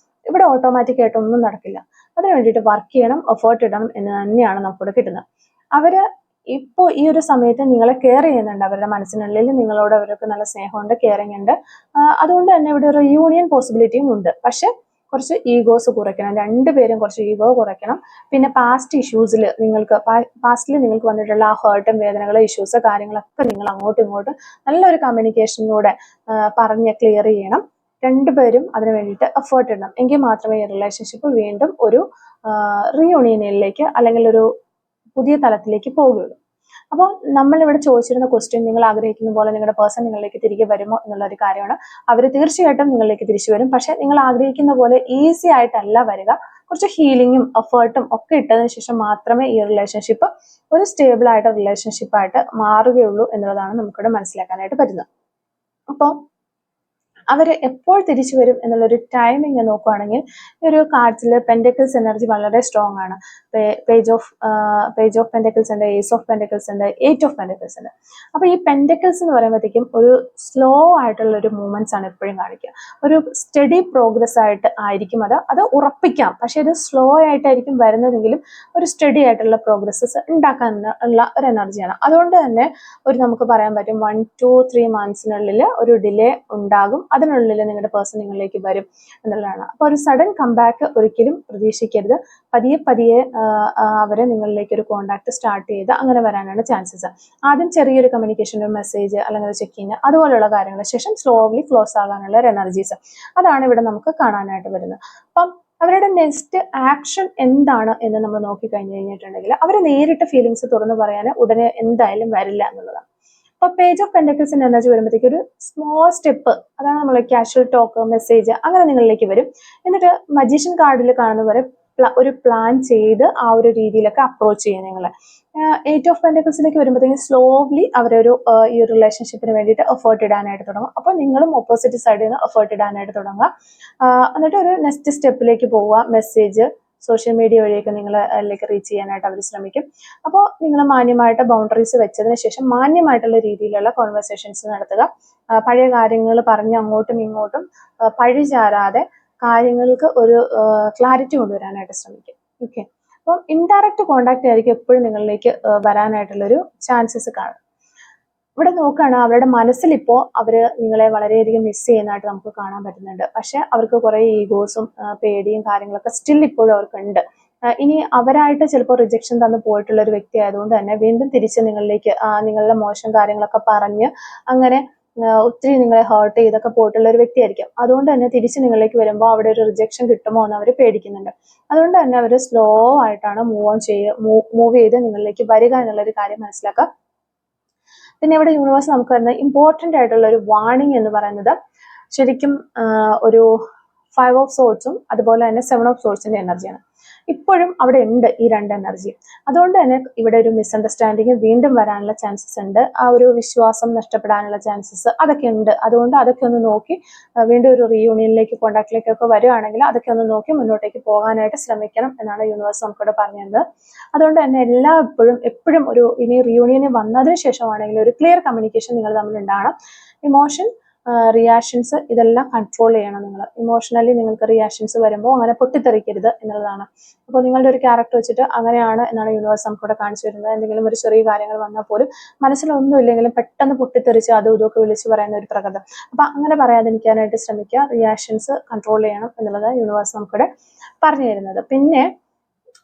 ഇവിടെ ഓട്ടോമാറ്റിക് ആയിട്ട് ഒന്നും നടക്കില്ല. അതിന് വേണ്ടിയിട്ട് വർക്ക് ചെയ്യണം, എഫേർട്ട് ഇടണം എന്ന് തന്നെയാണ് നമുക്കിവിടെ കിട്ടുന്നത്. അവര് ഇപ്പോൾ ഈ ഒരു സമയത്ത് നിങ്ങളെ കെയർ ചെയ്യുന്നുണ്ട്, അവരുടെ മനസ്സിനുള്ളിൽ നിങ്ങളോട് അവർക്ക് നല്ല സ്നേഹമുണ്ട്, കെയറിങ് ഉണ്ട്. അതുകൊണ്ട് തന്നെ ഇവിടെ റീയൂണിയൻ പോസിബിലിറ്റിയും ഉണ്ട്. പക്ഷെ കുറച്ച് ഈഗോസ് കുറയ്ക്കണം, രണ്ടുപേരും കുറച്ച് ഈഗോ കുറയ്ക്കണം. പിന്നെ പാസ്റ്റ് ഇഷ്യൂസിൽ പാസ്റ്റിൽ നിങ്ങൾക്ക് വന്നിട്ടുള്ള ആ ഹേർട്ടും വേദനകൾ, ഇഷ്യൂസ്, കാര്യങ്ങളൊക്കെ നിങ്ങൾ അങ്ങോട്ടും ഇങ്ങോട്ടും നല്ലൊരു കമ്മ്യൂണിക്കേഷനിലൂടെ പറഞ്ഞ് ക്ലിയർ ചെയ്യണം. രണ്ടുപേരും അതിന് വേണ്ടിയിട്ട് എഫേർട്ട് ഇടണം. എങ്കിൽ മാത്രമേ ഈ റിലേഷൻഷിപ്പ് വീണ്ടും ഒരു റീയൂണിയനിലേക്ക് അല്ലെങ്കിൽ ഒരു പുതിയ തലത്തിലേക്ക് പോകുകയുള്ളൂ. അപ്പോൾ നമ്മളിവിടെ ചോദിച്ചിരുന്ന ക്വസ്റ്റ്യൻ, നിങ്ങൾ ആഗ്രഹിക്കുന്ന പോലെ നിങ്ങളുടെ പേഴ്സൺ നിങ്ങളിലേക്ക് തിരികെ വരുമോ എന്നുള്ള ഒരു കാര്യമാണ്. അവർ തീർച്ചയായിട്ടും നിങ്ങളിലേക്ക് തിരിച്ചു വരും. പക്ഷെ നിങ്ങൾ ആഗ്രഹിക്കുന്ന പോലെ ഈസി ആയിട്ടല്ല വരിക. കുറച്ച് ഹീലിങ്ങും എഫേർട്ടും ഒക്കെ ഇട്ടതിന് ശേഷം മാത്രമേ ഈ റിലേഷൻഷിപ്പ് ഒരു സ്റ്റേബിൾ ആയിട്ട് റിലേഷൻഷിപ്പായിട്ട് മാറുകയുള്ളൂ എന്നുള്ളതാണ് നമുക്കിവിടെ മനസ്സിലാക്കാനായിട്ട് പറ്റുന്നത്. അപ്പോൾ അവർ എപ്പോൾ തിരിച്ചു വരും എന്നുള്ളൊരു ടൈമിങ് നോക്കുകയാണെങ്കിൽ ഈ ഒരു കാർഡ്സിൽ പെന്റക്കിൾസ് എനർജി വളരെ സ്ട്രോങ് ആണ്. പേജ് ഓഫ് പെന്റക്കിൾസ് ഉണ്ട്, ഏസ് ഓഫ് പെന്റക്കിൾസ് ഉണ്ട്, 8 ഓഫ് പെന്റക്കിൾസ് ഉണ്ട്. അപ്പോൾ ഈ പെന്റക്കിൾസ് എന്ന് പറയുമ്പോഴത്തേക്കും ഒരു സ്ലോ ആയിട്ടുള്ള ഒരു മൂവ്മെന്റ്സ് ആണ് എപ്പോഴും കാണിക്കുക. ഒരു സ്റ്റഡി പ്രോഗ്രസ് ആയിട്ട് ആയിരിക്കും അത് ഉറപ്പിക്കാം. പക്ഷെ ഇത് സ്ലോ ആയിട്ടായിരിക്കും വരുന്നതെങ്കിലും ഒരു സ്റ്റഡി ആയിട്ടുള്ള പ്രോഗ്രസ്സസ് ഉണ്ടാക്കാൻ ഉള്ള ഒരു എനർജിയാണ്. അതുകൊണ്ട് തന്നെ നമുക്ക് പറയാൻ പറ്റും 1 to 3 months ഒരു ഡിലേ ഉണ്ടാകും. അതിനുള്ളിൽ നിങ്ങളുടെ പേഴ്സൺ നിങ്ങളിലേക്ക് വരും എന്നുള്ളതാണ്. അപ്പോൾ ഒരു സഡൻ കംബാക്ക് ഒരിക്കലും പ്രതീക്ഷിക്കരുത്. പതിയെ പതിയെ അവരെ നിങ്ങളിലേക്ക് ഒരു കോണ്ടാക്ട് സ്റ്റാർട്ട് ചെയ്ത് അങ്ങനെ വരാനാണ് ചാൻസസ്. ആദ്യം ചെറിയൊരു കമ്മ്യൂണിക്കേഷൻ, ഒരു മെസ്സേജ് അല്ലെങ്കിൽ ഒരു ചെക്കിങ് അതുപോലെയുള്ള കാര്യങ്ങൾ, ശേഷം സ്ലോലി ക്ലോസ് ആകാനുള്ള ഒരു എനർജീസ്, അതാണ് ഇവിടെ നമുക്ക് കാണാനായിട്ട് വരുന്നത്. അപ്പം അവരുടെ നെക്സ്റ്റ് ആക്ഷൻ എന്താണ് എന്ന് നമ്മൾ നോക്കി കഴിഞ്ഞിട്ടുണ്ടെങ്കിൽ അവർ നേരിട്ട് ഫീലിങ്സ് തുറന്നു പറയാൻ ഉടനെ എന്തായാലും വരില്ല എന്നുള്ളതാണ്. അപ്പൊ പേജ് ഓഫ് പെന്റക്കിൾസിന്റെ എനർജി വരുമ്പോഴത്തേക്ക് ഒരു സ്മോൾ സ്റ്റെപ്പ്, അതാണ് നമ്മൾ കാഷ്വൽ ടോക്ക്, മെസ്സേജ് അങ്ങനെ നിങ്ങളിലേക്ക് വരും. എന്നിട്ട് മജീഷ്യൻ കാർഡിൽ കാണുന്ന പോലെ ഒരു പ്ലാൻ ചെയ്ത് ആ ഒരു രീതിയിലൊക്കെ അപ്രോച്ച് ചെയ്യും നിങ്ങളെ. എയ്റ്റ് ഓഫ് പെന്റക്കിൾസിലേക്ക് വരുമ്പോഴത്തേക്കും സ്ലോലി അവരൊരു ഈ ഒരു റിലേഷൻഷിപ്പിന് വേണ്ടിയിട്ട് എഫേർട്ട് ഇടാനായിട്ട് തുടങ്ങും. അപ്പോൾ നിങ്ങളും ഓപ്പോസിറ്റ് സൈഡിൽ നിന്ന് എഫേർട്ട് ഇടാനായിട്ട് തുടങ്ങുക. എന്നിട്ട് ഒരു നെക്സ്റ്റ് സ്റ്റെപ്പിലേക്ക് പോവുക. മെസ്സേജ്, സോഷ്യൽ മീഡിയ വഴിയൊക്കെ നിങ്ങളിലേക്ക് റീച്ച് ചെയ്യാനായിട്ട് അവർ ശ്രമിക്കും. അപ്പോൾ നിങ്ങൾ മാന്യമായിട്ട് ബൗണ്ടറീസ് വെച്ചതിന് ശേഷം മാന്യമായിട്ടുള്ള രീതിയിലുള്ള കോൺവെർസേഷൻസ് നടത്തുക. പഴയ കാര്യങ്ങൾ പറഞ്ഞ് അങ്ങോട്ടും ഇങ്ങോട്ടും പഴി ചാരാതെ കാര്യങ്ങൾക്ക് ഒരു ക്ലാരിറ്റി കൊണ്ടുവരാനായിട്ട് ശ്രമിക്കും. ഓക്കെ, അപ്പം ഇൻഡയറക്റ്റ് കോണ്ടാക്ട് ആയിരിക്കും എപ്പോഴും നിങ്ങളിലേക്ക് വരാനായിട്ടുള്ളൊരു ചാൻസസ് കാണും. ഇവിടെ നോക്കുകയാണ്, അവരുടെ മനസ്സിൽ ഇപ്പോൾ അവർ നിങ്ങളെ വളരെയധികം മിസ് ചെയ്യുന്നതായിട്ട് നമുക്ക് കാണാൻ പറ്റുന്നുണ്ട്. പക്ഷെ അവർക്ക് കുറേ ഈഗോസും പേടിയും കാര്യങ്ങളൊക്കെ സ്റ്റിൽ ഇപ്പോഴും അവർക്കുണ്ട്. ഇനി അവരായിട്ട് ചിലപ്പോൾ റിജക്ഷൻ തന്നു പോയിട്ടുള്ള ഒരു വ്യക്തി ആയതുകൊണ്ട് തന്നെ വീണ്ടും തിരിച്ച് നിങ്ങളിലേക്ക് നിങ്ങളുടെ മോശം കാര്യങ്ങളൊക്കെ പറഞ്ഞ് അങ്ങനെ ഒത്തിരി നിങ്ങളെ ഹേർട്ട് ചെയ്തൊക്കെ പോയിട്ടുള്ള ഒരു വ്യക്തിയായിരിക്കും. അതുകൊണ്ട് തന്നെ തിരിച്ച് നിങ്ങളിലേക്ക് വരുമ്പോൾ അവിടെ ഒരു റിജക്ഷൻ കിട്ടുമോ എന്ന് അവർ പേടിക്കുന്നുണ്ട്. അതുകൊണ്ട് തന്നെ അവർ സ്ലോ ആയിട്ടാണ് മൂവ് ചെയ്ത് നിങ്ങളിലേക്ക് വരിക എന്നുള്ളൊരു കാര്യം മനസ്സിലാക്കുക. പിന്നെ ഇവിടെ യൂണിവേഴ്സ് നമുക്ക് വരുന്ന ഇമ്പോർട്ടൻ്റ് ആയിട്ടുള്ള ഒരു വാർണിംഗ് എന്ന് പറയുന്നത് ശരിക്കും ഒരു 5 ഓഫ് സോർട്സും അതുപോലെ തന്നെ 7 ഓഫ് സോർട്സിന്റെ എനർജിയാണ്. ഇപ്പോഴും അവിടെ ഉണ്ട് ഈ രണ്ട് എനർജി. അതുകൊണ്ട് തന്നെ ഇവിടെ ഒരു മിസ്അണ്ടർസ്റ്റാൻഡിങ് വീണ്ടും വരാനുള്ള ചാൻസസ് ഉണ്ട്. ആ ഒരു വിശ്വാസം നഷ്ടപ്പെടാനുള്ള ചാൻസസ് അതൊക്കെ ഉണ്ട്. അതുകൊണ്ട് അതൊക്കെ ഒന്ന് നോക്കി വീണ്ടും ഒരു റീയൂണിയനിലേക്ക്, കോണ്ടാക്റ്റിലേക്കൊക്കെ വരുവാണെങ്കിൽ അതൊക്കെ ഒന്ന് നോക്കി മുന്നോട്ടേക്ക് പോകാനായിട്ട് ശ്രമിക്കണം എന്നാണ് യൂണിവേഴ്സ് നമുക്കിവിടെ പറഞ്ഞത്. അതുകൊണ്ട് തന്നെ എപ്പോഴും ഒരു ഇനി റീയൂണിയന് വന്നതിന് ശേഷമാണെങ്കിൽ ഒരു ക്ലിയർ കമ്മ്യൂണിക്കേഷൻ നിങ്ങൾ തമ്മിൽ ഉണ്ടാകണം. ഇമോഷൻ, റിയാക്ഷൻസ് ഇതെല്ലാം കൺട്രോൾ ചെയ്യണം. നിങ്ങൾ ഇമോഷണലി നിങ്ങൾക്ക് റിയാക്ഷൻസ് വരുമ്പോൾ അങ്ങനെ പൊട്ടിത്തെറിക്കരുത് എന്നുള്ളതാണ്. അപ്പോൾ നിങ്ങളുടെ ഒരു ക്യാരക്ടർ വെച്ചിട്ട് അങ്ങനെയാണ് എന്നാണ് യൂണിവേഴ്സ് നമുക്കിവിടെ കാണിച്ചു വരുന്നത്. എന്തെങ്കിലും ഒരു ചെറിയ കാര്യങ്ങൾ വന്നാൽ പോലും മനസ്സിലൊന്നും ഇല്ലെങ്കിലും പെട്ടെന്ന് പൊട്ടിത്തെറിച്ച് അതും ഇതൊക്കെ വിളിച്ച് പറയുന്ന ഒരു പ്രകൃതം. അപ്പം അങ്ങനെ പറയാതിരിക്കാനായിട്ട് ശ്രമിക്കുക. റിയാക്ഷൻസ് കൺട്രോൾ ചെയ്യണം എന്നുള്ളത് യൂണിവേഴ്സ് നമുക്കിവിടെ പറഞ്ഞു തരുന്നത്. പിന്നെ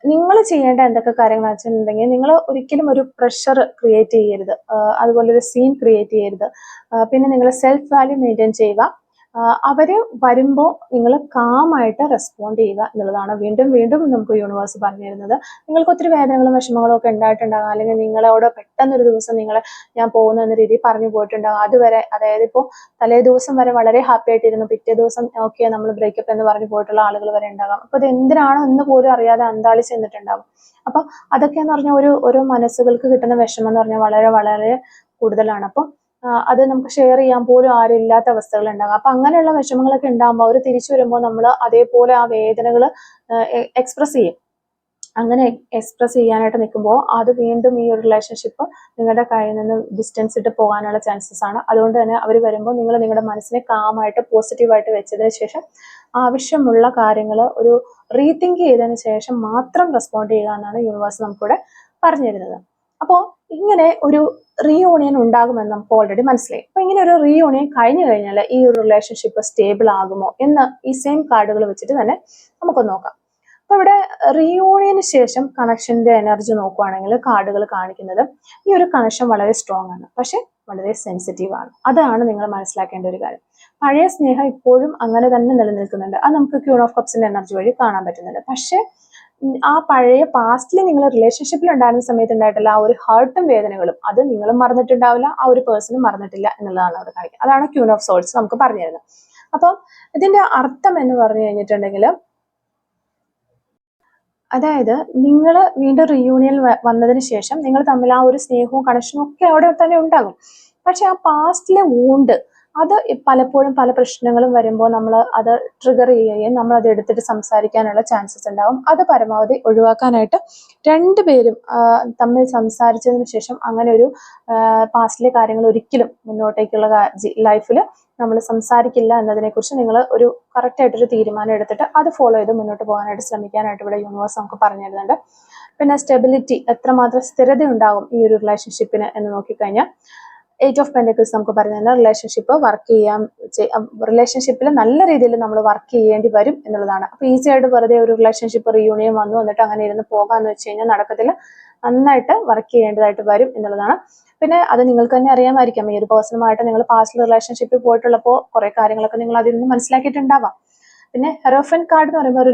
നിങ്ങൾ ചെയ്യേണ്ട എന്തൊക്കെ കാര്യങ്ങൾ വെച്ചിട്ടുണ്ടെങ്കിൽ നിങ്ങൾ ഒരിക്കലും ഒരു പ്രഷർ ക്രിയേറ്റ് ചെയ്യരുത്, അതുപോലെ ഒരു സീൻ ക്രിയേറ്റ് ചെയ്യരുത്. പിന്നെ നിങ്ങൾ സെൽഫ് വാല്യൂ മെയിൻറ്റെയിൻ ചെയ്യുക. അവര് വരുമ്പോൾ നിങ്ങൾ കാമായിട്ട് റെസ്പോണ്ട് ചെയ്യുക എന്നുള്ളതാണ് വീണ്ടും വീണ്ടും നമുക്ക് യൂണിവേഴ്സ് പറഞ്ഞു തരുന്നത്. നിങ്ങൾക്ക് ഒത്തിരി വേദനകളും വിഷമങ്ങളും ഒക്കെ ഉണ്ടായിട്ടുണ്ടാകാം, അല്ലെങ്കിൽ നിങ്ങളോട് പെട്ടെന്നൊരു ദിവസം ഞാൻ പോകുന്നു എന്ന രീതിയിൽ പറഞ്ഞു പോയിട്ടുണ്ടാകും. അതുവരെ, അതായത് ഇപ്പോൾ തലേ ദിവസം വരെ വളരെ ഹാപ്പി ആയിട്ടിരുന്നു, പിറ്റേ ദിവസം ഓക്കെ നമ്മൾ ബ്രേക്കപ്പ് എന്ന് പറഞ്ഞു പോയിട്ടുള്ള ആളുകൾ വരെ ഉണ്ടാകാം. അപ്പൊ ഇത് എന്തിനാണോ എന്ന് പോലും അറിയാതെ അന്താളിച്ച് നിന്നിട്ടുണ്ടാകും. അപ്പൊ അതൊക്കെ എന്ന് പറഞ്ഞാൽ ഓരോ മനസ്സുകൾക്ക് കിട്ടുന്ന വിഷമം എന്ന് പറഞ്ഞാൽ വളരെ വളരെ കൂടുതലാണ്. അപ്പം അത് നമുക്ക് ഷെയർ ചെയ്യാൻ പോലും ആരും ഇല്ലാത്ത അവസ്ഥകൾ ഉണ്ടാകും. അപ്പൊ അങ്ങനെയുള്ള വിഷമങ്ങളൊക്കെ ഉണ്ടാകുമ്പോൾ അവർ തിരിച്ചു വരുമ്പോൾ നമ്മൾ അതേപോലെ ആ വേദനകൾ എക്സ്പ്രസ് ചെയ്യും. അങ്ങനെ എക്സ്പ്രസ് ചെയ്യാനായിട്ട് നിൽക്കുമ്പോൾ അത് വീണ്ടും ഈ ഒരു റിലേഷൻഷിപ്പ് നിങ്ങളുടെ കയ്യിൽ നിന്ന് ഡിസ്റ്റൻസ് ഇട്ട് പോകാനുള്ള ചാൻസസ് ആണ്. അതുകൊണ്ട് തന്നെ അവർ വരുമ്പോൾ നിങ്ങൾ നിങ്ങളുടെ മനസ്സിനെ കാമായിട്ട് പോസിറ്റീവായിട്ട് വെച്ചതിന് ശേഷം ആവശ്യമുള്ള കാര്യങ്ങൾ ഒരു റീതിങ്ക് ചെയ്തതിന് ശേഷം മാത്രം റെസ്പോണ്ട് ചെയ്യുക എന്നാണ് യൂണിവേഴ്സ് നമുക്കിവിടെ പറഞ്ഞു തരുന്നത്. അപ്പോൾ ഇങ്ങനെ ഒരു റീയൂണിയൻ ഉണ്ടാകുമെന്ന് നമുക്ക് ഓൾറെഡി മനസ്സിലായി. അപ്പൊ ഇങ്ങനെ ഒരു റീയൂണിയൻ കഴിഞ്ഞു കഴിഞ്ഞാൽ ഈ ഒരു റിലേഷൻഷിപ്പ് സ്റ്റേബിൾ ആകുമോ എന്ന് ഈ സെയിം കാർഡുകൾ വെച്ചിട്ട് തന്നെ നമുക്കൊന്ന് നോക്കാം. അപ്പൊ ഇവിടെ റീയൂണിയന് ശേഷം കണക്ഷന്റെ എനർജി നോക്കുവാണെങ്കിൽ കാർഡുകൾ കാണിക്കുന്നത് ഈ ഒരു കണക്ഷൻ വളരെ സ്ട്രോങ് ആണ്, പക്ഷെ വളരെ സെൻസിറ്റീവ് ആണ്. അതാണ് നിങ്ങൾ മനസ്സിലാക്കേണ്ട ഒരു കാര്യം. പഴയ സ്നേഹം ഇപ്പോഴും അങ്ങനെ തന്നെ നിലനിൽക്കുന്നുണ്ട്. അത് നമുക്ക് ക്യൂൺ ഓഫ് കപ്സിന്റെ എനർജി വഴി കാണാൻ പറ്റുന്നുണ്ട്. പക്ഷെ ആ പഴയ പാസ്റ്റിൽ നിങ്ങൾ റിലേഷൻഷിപ്പിൽ ഉണ്ടായിരുന്ന സമയത്ത് ഉണ്ടായിട്ടില്ല ആ ഒരു ഹേർട്ടും വേദനകളും അത് നിങ്ങളും മറന്നിട്ടുണ്ടാവില്ല, ആ ഒരു പേഴ്സണും മറന്നിട്ടില്ല എന്നുള്ളതാണ് അവിടെ കാണിക്കുന്നത്. അതാണ് ക്യൂൺ ഓഫ് സോൾസ് നമുക്ക് പറഞ്ഞു തരുന്നത്. അപ്പം ഇതിന്റെ അർത്ഥം എന്ന് പറഞ്ഞു കഴിഞ്ഞിട്ടുണ്ടെങ്കിൽ, അതായത് നിങ്ങൾ വീണ്ടും റീയൂണിയൻ വന്നതിന് ശേഷം നിങ്ങൾ തമ്മിൽ ആ ഒരു സ്നേഹവും കണക്ഷനും ഒക്കെ അവിടെ തന്നെ ഉണ്ടാകും. പക്ഷെ ആ പാസ്റ്റിലെ വൂണ്ട് അത് പലപ്പോഴും പല പ്രശ്നങ്ങളും വരുമ്പോൾ നമ്മൾ അത് ട്രിഗർ ചെയ്യുകയും നമ്മൾ അത് എടുത്തിട്ട് സംസാരിക്കാനുള്ള ചാൻസസ് ഉണ്ടാകും. അത് പരമാവധി ഒഴിവാക്കാനായിട്ട് രണ്ടുപേരും തമ്മിൽ സംസാരിച്ചതിന് ശേഷം അങ്ങനെ ഒരു പാസ്റ്റിലെ കാര്യങ്ങൾ ഒരിക്കലും മുന്നോട്ടേക്കുള്ള ലൈഫിൽ നമ്മൾ സംസാരിക്കില്ല എന്നതിനെക്കുറിച്ച് നിങ്ങൾ ഒരു കറക്റ്റായിട്ടൊരു തീരുമാനം എടുത്തിട്ട് അത് ഫോളോ ചെയ്ത് മുന്നോട്ട് പോകാനായിട്ട് ശ്രമിക്കാനായിട്ട് ഇവിടെ യൂണിവേഴ്സ് നമുക്ക് പറഞ്ഞു തരുന്നുണ്ട്. പിന്നെ സ്റ്റെബിലിറ്റി, എത്രമാത്രം സ്ഥിരത ഉണ്ടാകും ഈ ഒരു റിലേഷൻഷിപ്പിന് എന്ന് നോക്കിക്കഴിഞ്ഞാൽ എയ്റ്റ് ഓഫ് പെൻറ്റക്കിൾസ് നമുക്ക് പറയുന്നത് റിലേഷൻഷിപ്പ് റിലേഷൻഷിപ്പിൽ നല്ല രീതിയിൽ നമ്മൾ വർക്ക് ചെയ്യേണ്ടി വരും എന്നുള്ളതാണ്. അപ്പോൾ ഈസി ആയിട്ട് വെറുതെ ഒരു റിലേഷൻഷിപ്പ് റീയൂണിയൻ വന്നു എന്നിട്ട് അങ്ങനെ ഇരുന്ന് പോകാന്ന് വെച്ച് കഴിഞ്ഞാൽ നടക്കത്തില്ല. നന്നായിട്ട് വർക്ക് ചെയ്യേണ്ടതായിട്ട് വരും എന്നുള്ളതാണ്. പിന്നെ അത് നിങ്ങൾക്ക് തന്നെ അറിയാമായിരിക്കാം, ഈ ഒരു പേഴ്സണുമായിട്ട് നിങ്ങൾ പാസ്റ്റ് റിലേഷൻഷിപ്പിൽ പോയിട്ടുള്ളപ്പോൾ കുറെ കാര്യങ്ങളൊക്കെ നിങ്ങൾ അതിൽ നിന്ന് മനസ്സിലാക്കിയിട്ടുണ്ടാവാം. പിന്നെ ഹെറോഫൻ കാർഡ് എന്ന് പറയുമ്പോൾ ഒരു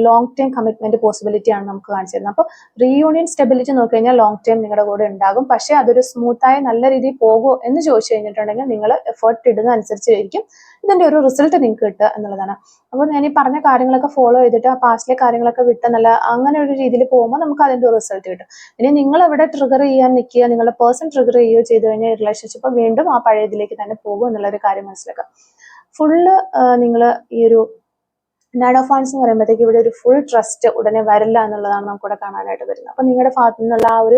ലോങ് ടൈം കമ്മിറ്റ്മെന്റ് പോസിബിലിറ്റി ആണ് നമുക്ക് കാണിച്ചു തരുന്നത്. അപ്പോൾ റീയൂണിയൻ സ്റ്റെബിലിറ്റി നോക്കി കഴിഞ്ഞാൽ ലോങ് ടൈം നിങ്ങളുടെ കൂടെ ഉണ്ടാകും. പക്ഷേ അതൊരു സ്മൂത്തായി നല്ല രീതിയിൽ പോകുമോ എന്ന് ചോദിച്ചു കഴിഞ്ഞിട്ടുണ്ടെങ്കിൽ നിങ്ങൾ എഫേർട്ട് ഇടുന്ന അനുസരിച്ചായിരിക്കും ഇതിന്റെ ഒരു റിസൾട്ട് നിങ്ങൾക്ക് കിട്ടുക എന്നുള്ളതാണ്. അപ്പോൾ ഞാൻ ഈ പറഞ്ഞ കാര്യങ്ങളൊക്കെ ഫോളോ ചെയ്തിട്ട് ആ പാസ്റ്റിലെ കാര്യങ്ങളൊക്കെ വിട്ട് നല്ല അങ്ങനെ ഒരു രീതിയിൽ പോകുമ്പോൾ നമുക്ക് അതിന്റെ ഒരു റിസൾട്ട് കിട്ടും. ഇനി നിങ്ങൾ എവിടെ ട്രിഗർ ചെയ്യാൻ നിൽക്കുക, നിങ്ങളുടെ പേഴ്സൺ ട്രിഗർ ചെയ്യുകയോ ചെയ്തു കഴിഞ്ഞാൽ റിലേഷൻഷിപ്പ് വീണ്ടും ആ പഴയ ഇതിലേക്ക് തന്നെ പോകും എന്നുള്ളൊരു കാര്യം മനസ്സിലാക്കാം. ഫുള്ള് നിങ്ങൾ ഈ ഒരു നൈൻ ഓഫ് വാൻഡ്സ് എന്ന് പറയുമ്പോഴത്തേക്ക് ഇവിടെ ഒരു ഫുൾ ട്രസ്റ്റ് ഉടനെ വരില്ല എന്നുള്ളതാണ് നമുക്കിവിടെ കാണാനായിട്ട് വരുന്നത്. അപ്പൊ നിങ്ങളുടെ ഭാഗത്തു നിന്നുള്ള ആ ഒരു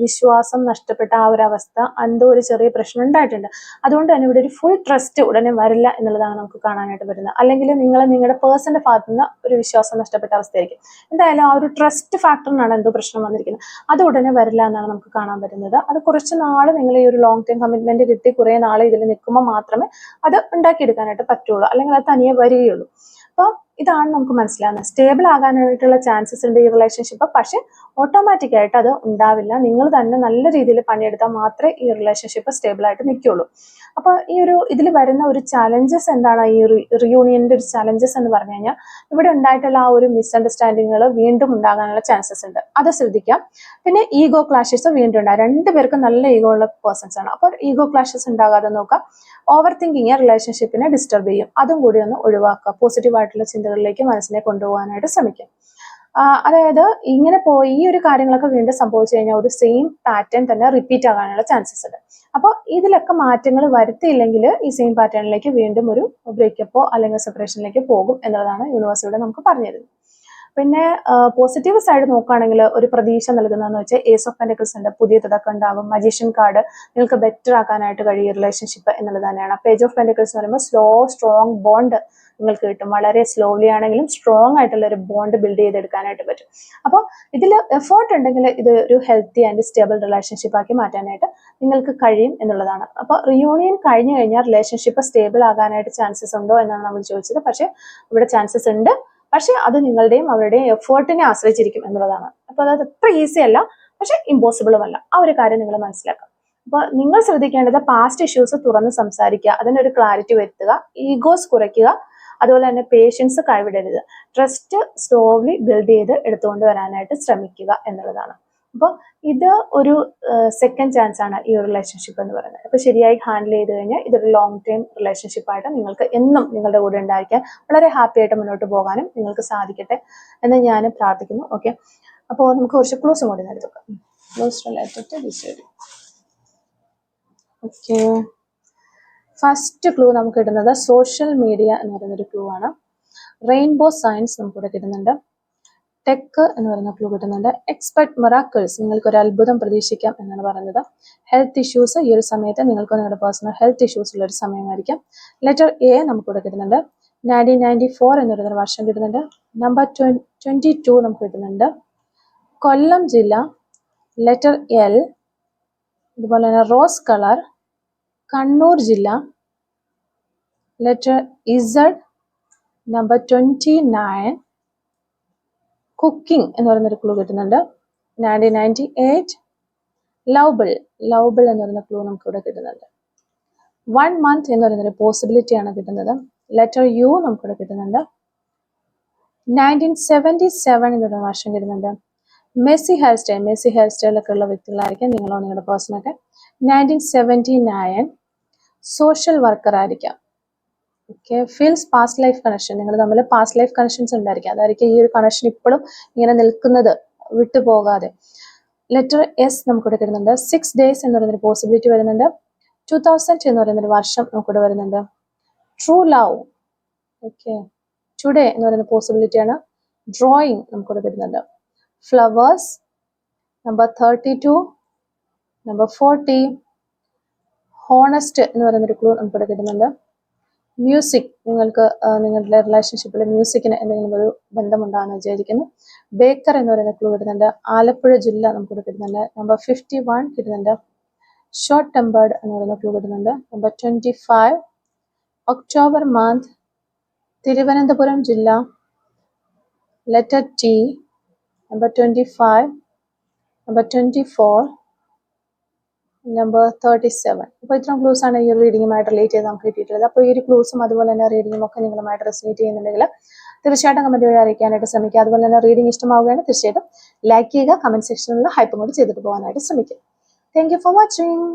വിശ്വാസം നഷ്ടപ്പെട്ട ആ ഒരു അവസ്ഥ, എന്തോ ഒരു ചെറിയ പ്രശ്നം ഉണ്ടായിട്ടുണ്ട്. അതുകൊണ്ട് തന്നെ ഇവിടെ ഒരു ഫുൾ ട്രസ്റ്റ് ഉടനെ വരില്ല എന്നുള്ളതാണ് നമുക്ക് കാണാനായിട്ട് വരുന്നത്. അല്ലെങ്കിൽ നിങ്ങളുടെ പേഴ്സന്റെ ഭാഗത്തു നിന്ന് ഒരു വിശ്വാസം നഷ്ടപ്പെട്ട അവസ്ഥയായിരിക്കും. എന്തായാലും ആ ഒരു ട്രസ്റ്റ് ഫാക്ടറിനാണ് എന്തോ പ്രശ്നം വന്നിരിക്കുന്നത്. അത് ഉടനെ വരില്ല എന്നാണ് നമുക്ക് കാണാൻ പറ്റുന്നത്. അത് കുറച്ച് നാൾ നിങ്ങൾ ഈ ഒരു ലോങ് ടൈം കമ്മിറ്റ്മെന്റ് കിട്ടി കുറെ നാൾ ഇതിൽ നിൽക്കുമ്പോൾ മാത്രമേ അത് ഉണ്ടാക്കിയെടുക്കാനായിട്ട് പറ്റുള്ളൂ, അല്ലെങ്കിൽ അത് തനിയെ വരികയുള്ളൂ. അപ്പോൾ ഇതാണ് നമുക്ക് മനസ്സിലാകുന്നത്. സ്റ്റേബിൾ ആകാനായിട്ടുള്ള ചാൻസസ് ഉണ്ട് ഈ റിലേഷൻഷിപ്പ്, പക്ഷെ ഓട്ടോമാറ്റിക് ആയിട്ട് അത് ഉണ്ടാവില്ല. നിങ്ങൾ തന്നെ നല്ല രീതിയിൽ പണിയെടുത്താൽ മാത്രമേ ഈ റിലേഷൻഷിപ്പ് സ്റ്റേബിൾ ആയിട്ട് നിൽക്കുള്ളൂ. അപ്പോൾ ഈ ഒരു ഇതിൽ വരുന്ന ഒരു ചലഞ്ചസ് എന്താണ്, ഈ റിയൂണിയന്റെ ഒരു ചലഞ്ചസ് എന്ന് പറഞ്ഞു കഴിഞ്ഞാൽ ഇവിടെ ഉണ്ടായിട്ടുള്ള ആ ഒരു മിസ്അണ്ടർസ്റ്റാൻഡിങ്ങുകൾ വീണ്ടും ഉണ്ടാകാനുള്ള ചാൻസസ് ഉണ്ട്, അത് ശ്രദ്ധിക്കാം. പിന്നെ ഈഗോ ക്ലാഷസ് വീണ്ടും ഉണ്ടാകും. രണ്ടുപേർക്കും നല്ല ഈഗോ ഉള്ള പേഴ്സൺസ് ആണ്. അപ്പോൾ ഈഗോ ക്ലാഷസ് ഉണ്ടാകാതെ നോക്കാം. ഓവർ തിങ്കിങ് റിലേഷൻഷിപ്പിനെ ഡിസ്റ്റർബ് ചെയ്യും, അതും കൂടി ഒന്ന് ഒഴിവാക്കുക. പോസിറ്റീവ് ആയിട്ടുള്ള ചിന്തകളിലേക്ക് മനസ്സിനെ കൊണ്ടുപോകാനായിട്ട് ശ്രമിക്കാം. അതായത് ഇങ്ങനെ പോയി ഈ ഒരു കാര്യങ്ങളൊക്കെ വീണ്ടും സംഭവിച്ചു കഴിഞ്ഞാൽ ഒരു സെയിം പാറ്റേൺ തന്നെ റിപ്പീറ്റ് ആകാനുള്ള ചാൻസസ് ഉണ്ട്. അപ്പോൾ ഇതിലൊക്കെ മാറ്റങ്ങൾ വരുത്തിയില്ലെങ്കിൽ ഈ സെയിം പാറ്റേണിലേക്ക് വീണ്ടും ഒരു ബ്രേക്കപ്പോ അല്ലെങ്കിൽ സെപ്പറേഷനിലേക്ക് പോകും എന്നുള്ളതാണ് യൂണിവേഴ്സ് ഇവിടെ നമുക്ക് പറഞ്ഞു തരുന്നത്. പിന്നെ പോസിറ്റീവ് സൈഡ് നോക്കുകയാണെങ്കിൽ ഒരു പ്രതീക്ഷ നൽകുന്നതെന്ന് വെച്ചാൽ ഏസ് ഓഫ് പെന്റക്കിൾസ് ഉണ്ട്, പുതിയ തുടക്കം ഉണ്ടാവും. മജീഷ്യൻ കാർഡ് നിങ്ങൾക്ക് ബെറ്റർ ആക്കാനായിട്ട് കഴിയും റിലേഷൻഷിപ്പ് എന്നുള്ളത് തന്നെയാണ്. പേജ് ഓഫ് പെന്റക്കിൾസ് എന്ന് പറയുമ്പോൾ സ്ട്രോങ് ബോണ്ട് നിങ്ങൾക്ക് കിട്ടും. വളരെ സ്ലോലി ആണെങ്കിലും സ്ട്രോങ് ആയിട്ടുള്ള ഒരു ബോണ്ട് ബിൽഡ് ചെയ്തെടുക്കാനായിട്ട് പറ്റും. അപ്പോൾ ഇതിൽ എഫേർട്ട് ഉണ്ടെങ്കിൽ ഇത് ഒരു ഹെൽത്തി ആൻഡ് സ്റ്റേബിൾ റിലേഷൻഷിപ്പ് ആക്കി മാറ്റാനായിട്ട് നിങ്ങൾക്ക് കഴിയും എന്നുള്ളതാണ്. അപ്പോൾ റിയൂണിയൻ കഴിഞ്ഞു കഴിഞ്ഞാൽ റിലേഷൻഷിപ്പ് സ്റ്റേബിൾ ആകാനായിട്ട് ചാൻസസ് ഉണ്ടോ എന്നാണ് നമ്മൾ ചോദിച്ചത്. പക്ഷേ ഇവിടെ ചാൻസസ് ഉണ്ട്, പക്ഷെ അത് നിങ്ങളുടെയും അവരുടെയും എഫേർട്ടിനെ ആശ്രയിച്ചിരിക്കും എന്നുള്ളതാണ്. അപ്പോൾ അത് അത്ര ഈസി അല്ല, പക്ഷെ ഇമ്പോസിബിളും അല്ല. ആ ഒരു കാര്യം നിങ്ങൾ മനസ്സിലാക്കുക. അപ്പോൾ നിങ്ങൾ ശ്രദ്ധിക്കേണ്ടത് പാസ്റ്റ് ഇഷ്യൂസ് തുറന്ന് സംസാരിക്കുക, അതിനൊരു ക്ലാരിറ്റി വരുത്തുക, ഈഗോസ് കുറയ്ക്കുക, അതുപോലെ തന്നെ പേഷ്യൻസ് കൈവിടരുത്. ട്രസ്റ്റ് സ്ലോലി ബിൽഡ് ചെയ്ത് എടുത്തുകൊണ്ട് വരാനായിട്ട് ശ്രമിക്കുക എന്നുള്ളതാണ്. അപ്പോൾ ഇത് ഒരു സെക്കൻഡ് ചാൻസ് ആണ് ഈ ഒരു റിലേഷൻഷിപ്പ് എന്ന് പറയുന്നത്. അപ്പോൾ ശരിയായി ഹാൻഡിൽ ചെയ്ത് കഴിഞ്ഞാൽ ഇതൊരു ലോങ് ടൈം റിലേഷൻഷിപ്പായിട്ട് നിങ്ങൾക്ക് എന്നും നിങ്ങളുടെ കൂടെ ഉണ്ടായിരിക്കാൻ വളരെ ഹാപ്പി ആയിട്ട് മുന്നോട്ട് പോകാനും നിങ്ങൾക്ക് സാധിക്കട്ടെ എന്ന് ഞാൻ പ്രാർത്ഥിക്കുന്നു. ഓക്കെ, അപ്പോൾ നമുക്ക് കുറച്ച് ക്ലൂസും കൂടി നൽകാം. Clues related to this video. Okay, first clue നമുക്ക് കിട്ടുന്നത് സോഷ്യൽ മീഡിയ എന്ന് പറയുന്നൊരു ക്ലൂ ആണ്. റെയിൻബോ സയൻസ് നമുക്കിവിടെ കിട്ടുന്നുണ്ട്. ടെക് എന്ന് പറയുന്ന ക്ലൂ കിട്ടുന്നുണ്ട്. എക്സ്പെക്ട് മിറാക്കിൾസ്, നിങ്ങൾക്ക് ഒരു അത്ഭുതം പ്രതീക്ഷിക്കാം എന്നാണ് പറയുന്നത്. ഹെൽത്ത് ഇഷ്യൂസ്, ഈ ഒരു സമയത്ത് നിങ്ങൾക്ക് നിങ്ങളുടെ പേഴ്സണൽ ഹെൽത്ത് ഇഷ്യൂസ് ഉള്ള ഒരു സമയമായിരിക്കാം. ലെറ്റർ എ നമുക്കിവിടെ കിട്ടുന്നുണ്ട്. 1994 എന്ന് പറയുന്ന വർഷം കിട്ടുന്നുണ്ട്. നമ്പർ 22 നമുക്ക് കിട്ടുന്നുണ്ട്. കൊല്ലം ജില്ല, ലെറ്റർ എൽ, അതുപോലെ തന്നെ റോസ് കളർ, കണ്ണൂർ ജില്ല, ലെറ്റർ ഇസഡ്, നമ്പർ 29, കുക്കിംഗ് എന്ന് പറയുന്നൊരു ക്ലൂ കിട്ടുന്നുണ്ട്. 1998, ലവ് ബിൾ എന്ന് പറയുന്ന ക്ലൂ നമുക്ക് ഇവിടെ കിട്ടുന്നുണ്ട്. 1 month എന്ന് പറയുന്നൊരു പോസിബിലിറ്റി ആണ് കിട്ടുന്നത്. ലെറ്റർ യു നമുക്കിവിടെ കിട്ടുന്നുണ്ട്. 1977 എന്ന് പറയുന്ന വർഷം കിട്ടുന്നുണ്ട്. മെസ്സി ഹെയർ സ്റ്റൈലൊക്കെ ഉള്ള വ്യക്തികളായിരിക്കാം നിങ്ങളോ നിങ്ങളുടെ പേഴ്സണൊക്കെ. 1979, സോഷ്യൽ വർക്കർ ആയിരിക്കാം. Okay, feels past life connection, നിങ്ങൾ തമ്മിൽ പാസ്റ്റ് ലൈഫ് കണക്ഷൻസ് ഉണ്ടായിരിക്കും. അതായിരിക്കും ഈ ഒരു കണക്ഷൻ ഇപ്പോഴും ഇങ്ങനെ നിൽക്കുന്നത്, വിട്ടുപോകാതെ. ലെറ്റർ എസ് നമുക്കിവിടെ കിട്ടുന്നുണ്ട്. 6 days എന്ന് പറയുന്നൊരു പോസിബിലിറ്റി വരുന്നുണ്ട്. 2000 എന്ന് പറയുന്നൊരു വർഷം നമുക്കിവിടെ വരുന്നുണ്ട്. ട്രൂ ലവ്, ഓക്കെ, ടുഡേ എന്ന് പറയുന്ന പോസിബിലിറ്റിയാണ്. ഡ്രോയിങ് നമുക്കിവിടെ കിട്ടുന്നുണ്ട്. ഫ്ലവേഴ്സ്, നമ്പർ 32, നമ്പർ 40, ഹോണസ്റ്റ് എന്ന് പറയുന്നൊരു ക്ലൂ നമുക്കിവിടെ കിട്ടുന്നുണ്ട്. മ്യൂസിക്, നിങ്ങൾക്ക് നിങ്ങളുടെ റിലേഷൻഷിപ്പിൽ മ്യൂസിക്കിന് എന്തെങ്കിലും ഒരു ബന്ധമുണ്ടാകുന്ന വിചാരിക്കുന്നു. ബേക്കർ എന്ന് പറയുന്ന ക്ലൂ കിട്ടുന്നുണ്ട്. ആലപ്പുഴ ജില്ല നമുക്കിവിടെ കിട്ടുന്നുണ്ട്. നമ്പർ 51 കിട്ടുന്നുണ്ട്. ഷോർട്ട് ടെമ്പേർഡ് എന്ന് പറയുന്ന ക്ലൂ കിട്ടുന്നുണ്ട്. നമ്പർ 25 ഒക്ടോബർ മന്ത്, തിരുവനന്തപുരം ജില്ല, letter T. Number 25, number 24, number 37. അപ്പോൾ ഇത്രയും ക്ലൂസ് ആണ് ഈ ഒരു റീഡിങ്ങുമായിട്ട് റിലേറ്റ് ചെയ്ത് നമുക്ക് കിട്ടിയിട്ടുള്ളത്. അപ്പോൾ ഈ ഒരു ക്ലൂസും അതുപോലെ തന്നെ റീഡിങ്ങും ഒക്കെ നിങ്ങളുമായിട്ട് റെസൊനേറ്റ് ചെയ്യുന്നുണ്ടെങ്കിൽ തീർച്ചയായിട്ടും കമന്റ് വഴി അറിയിക്കാനായിട്ട് ശ്രമിക്കുക. അതുപോലെ തന്നെ റീഡിംഗ് ഇഷ്ടമാവുകയാണ് തീർച്ചയായിട്ടും ലൈക്ക് ചെയ്യുക, കമന്റ് സെക്ഷനിൽ ഹൈപ്പും കൂടി ചെയ്തിട്ട് പോകാനായിട്ട് ശ്രമിക്കുക. Thank you for watching.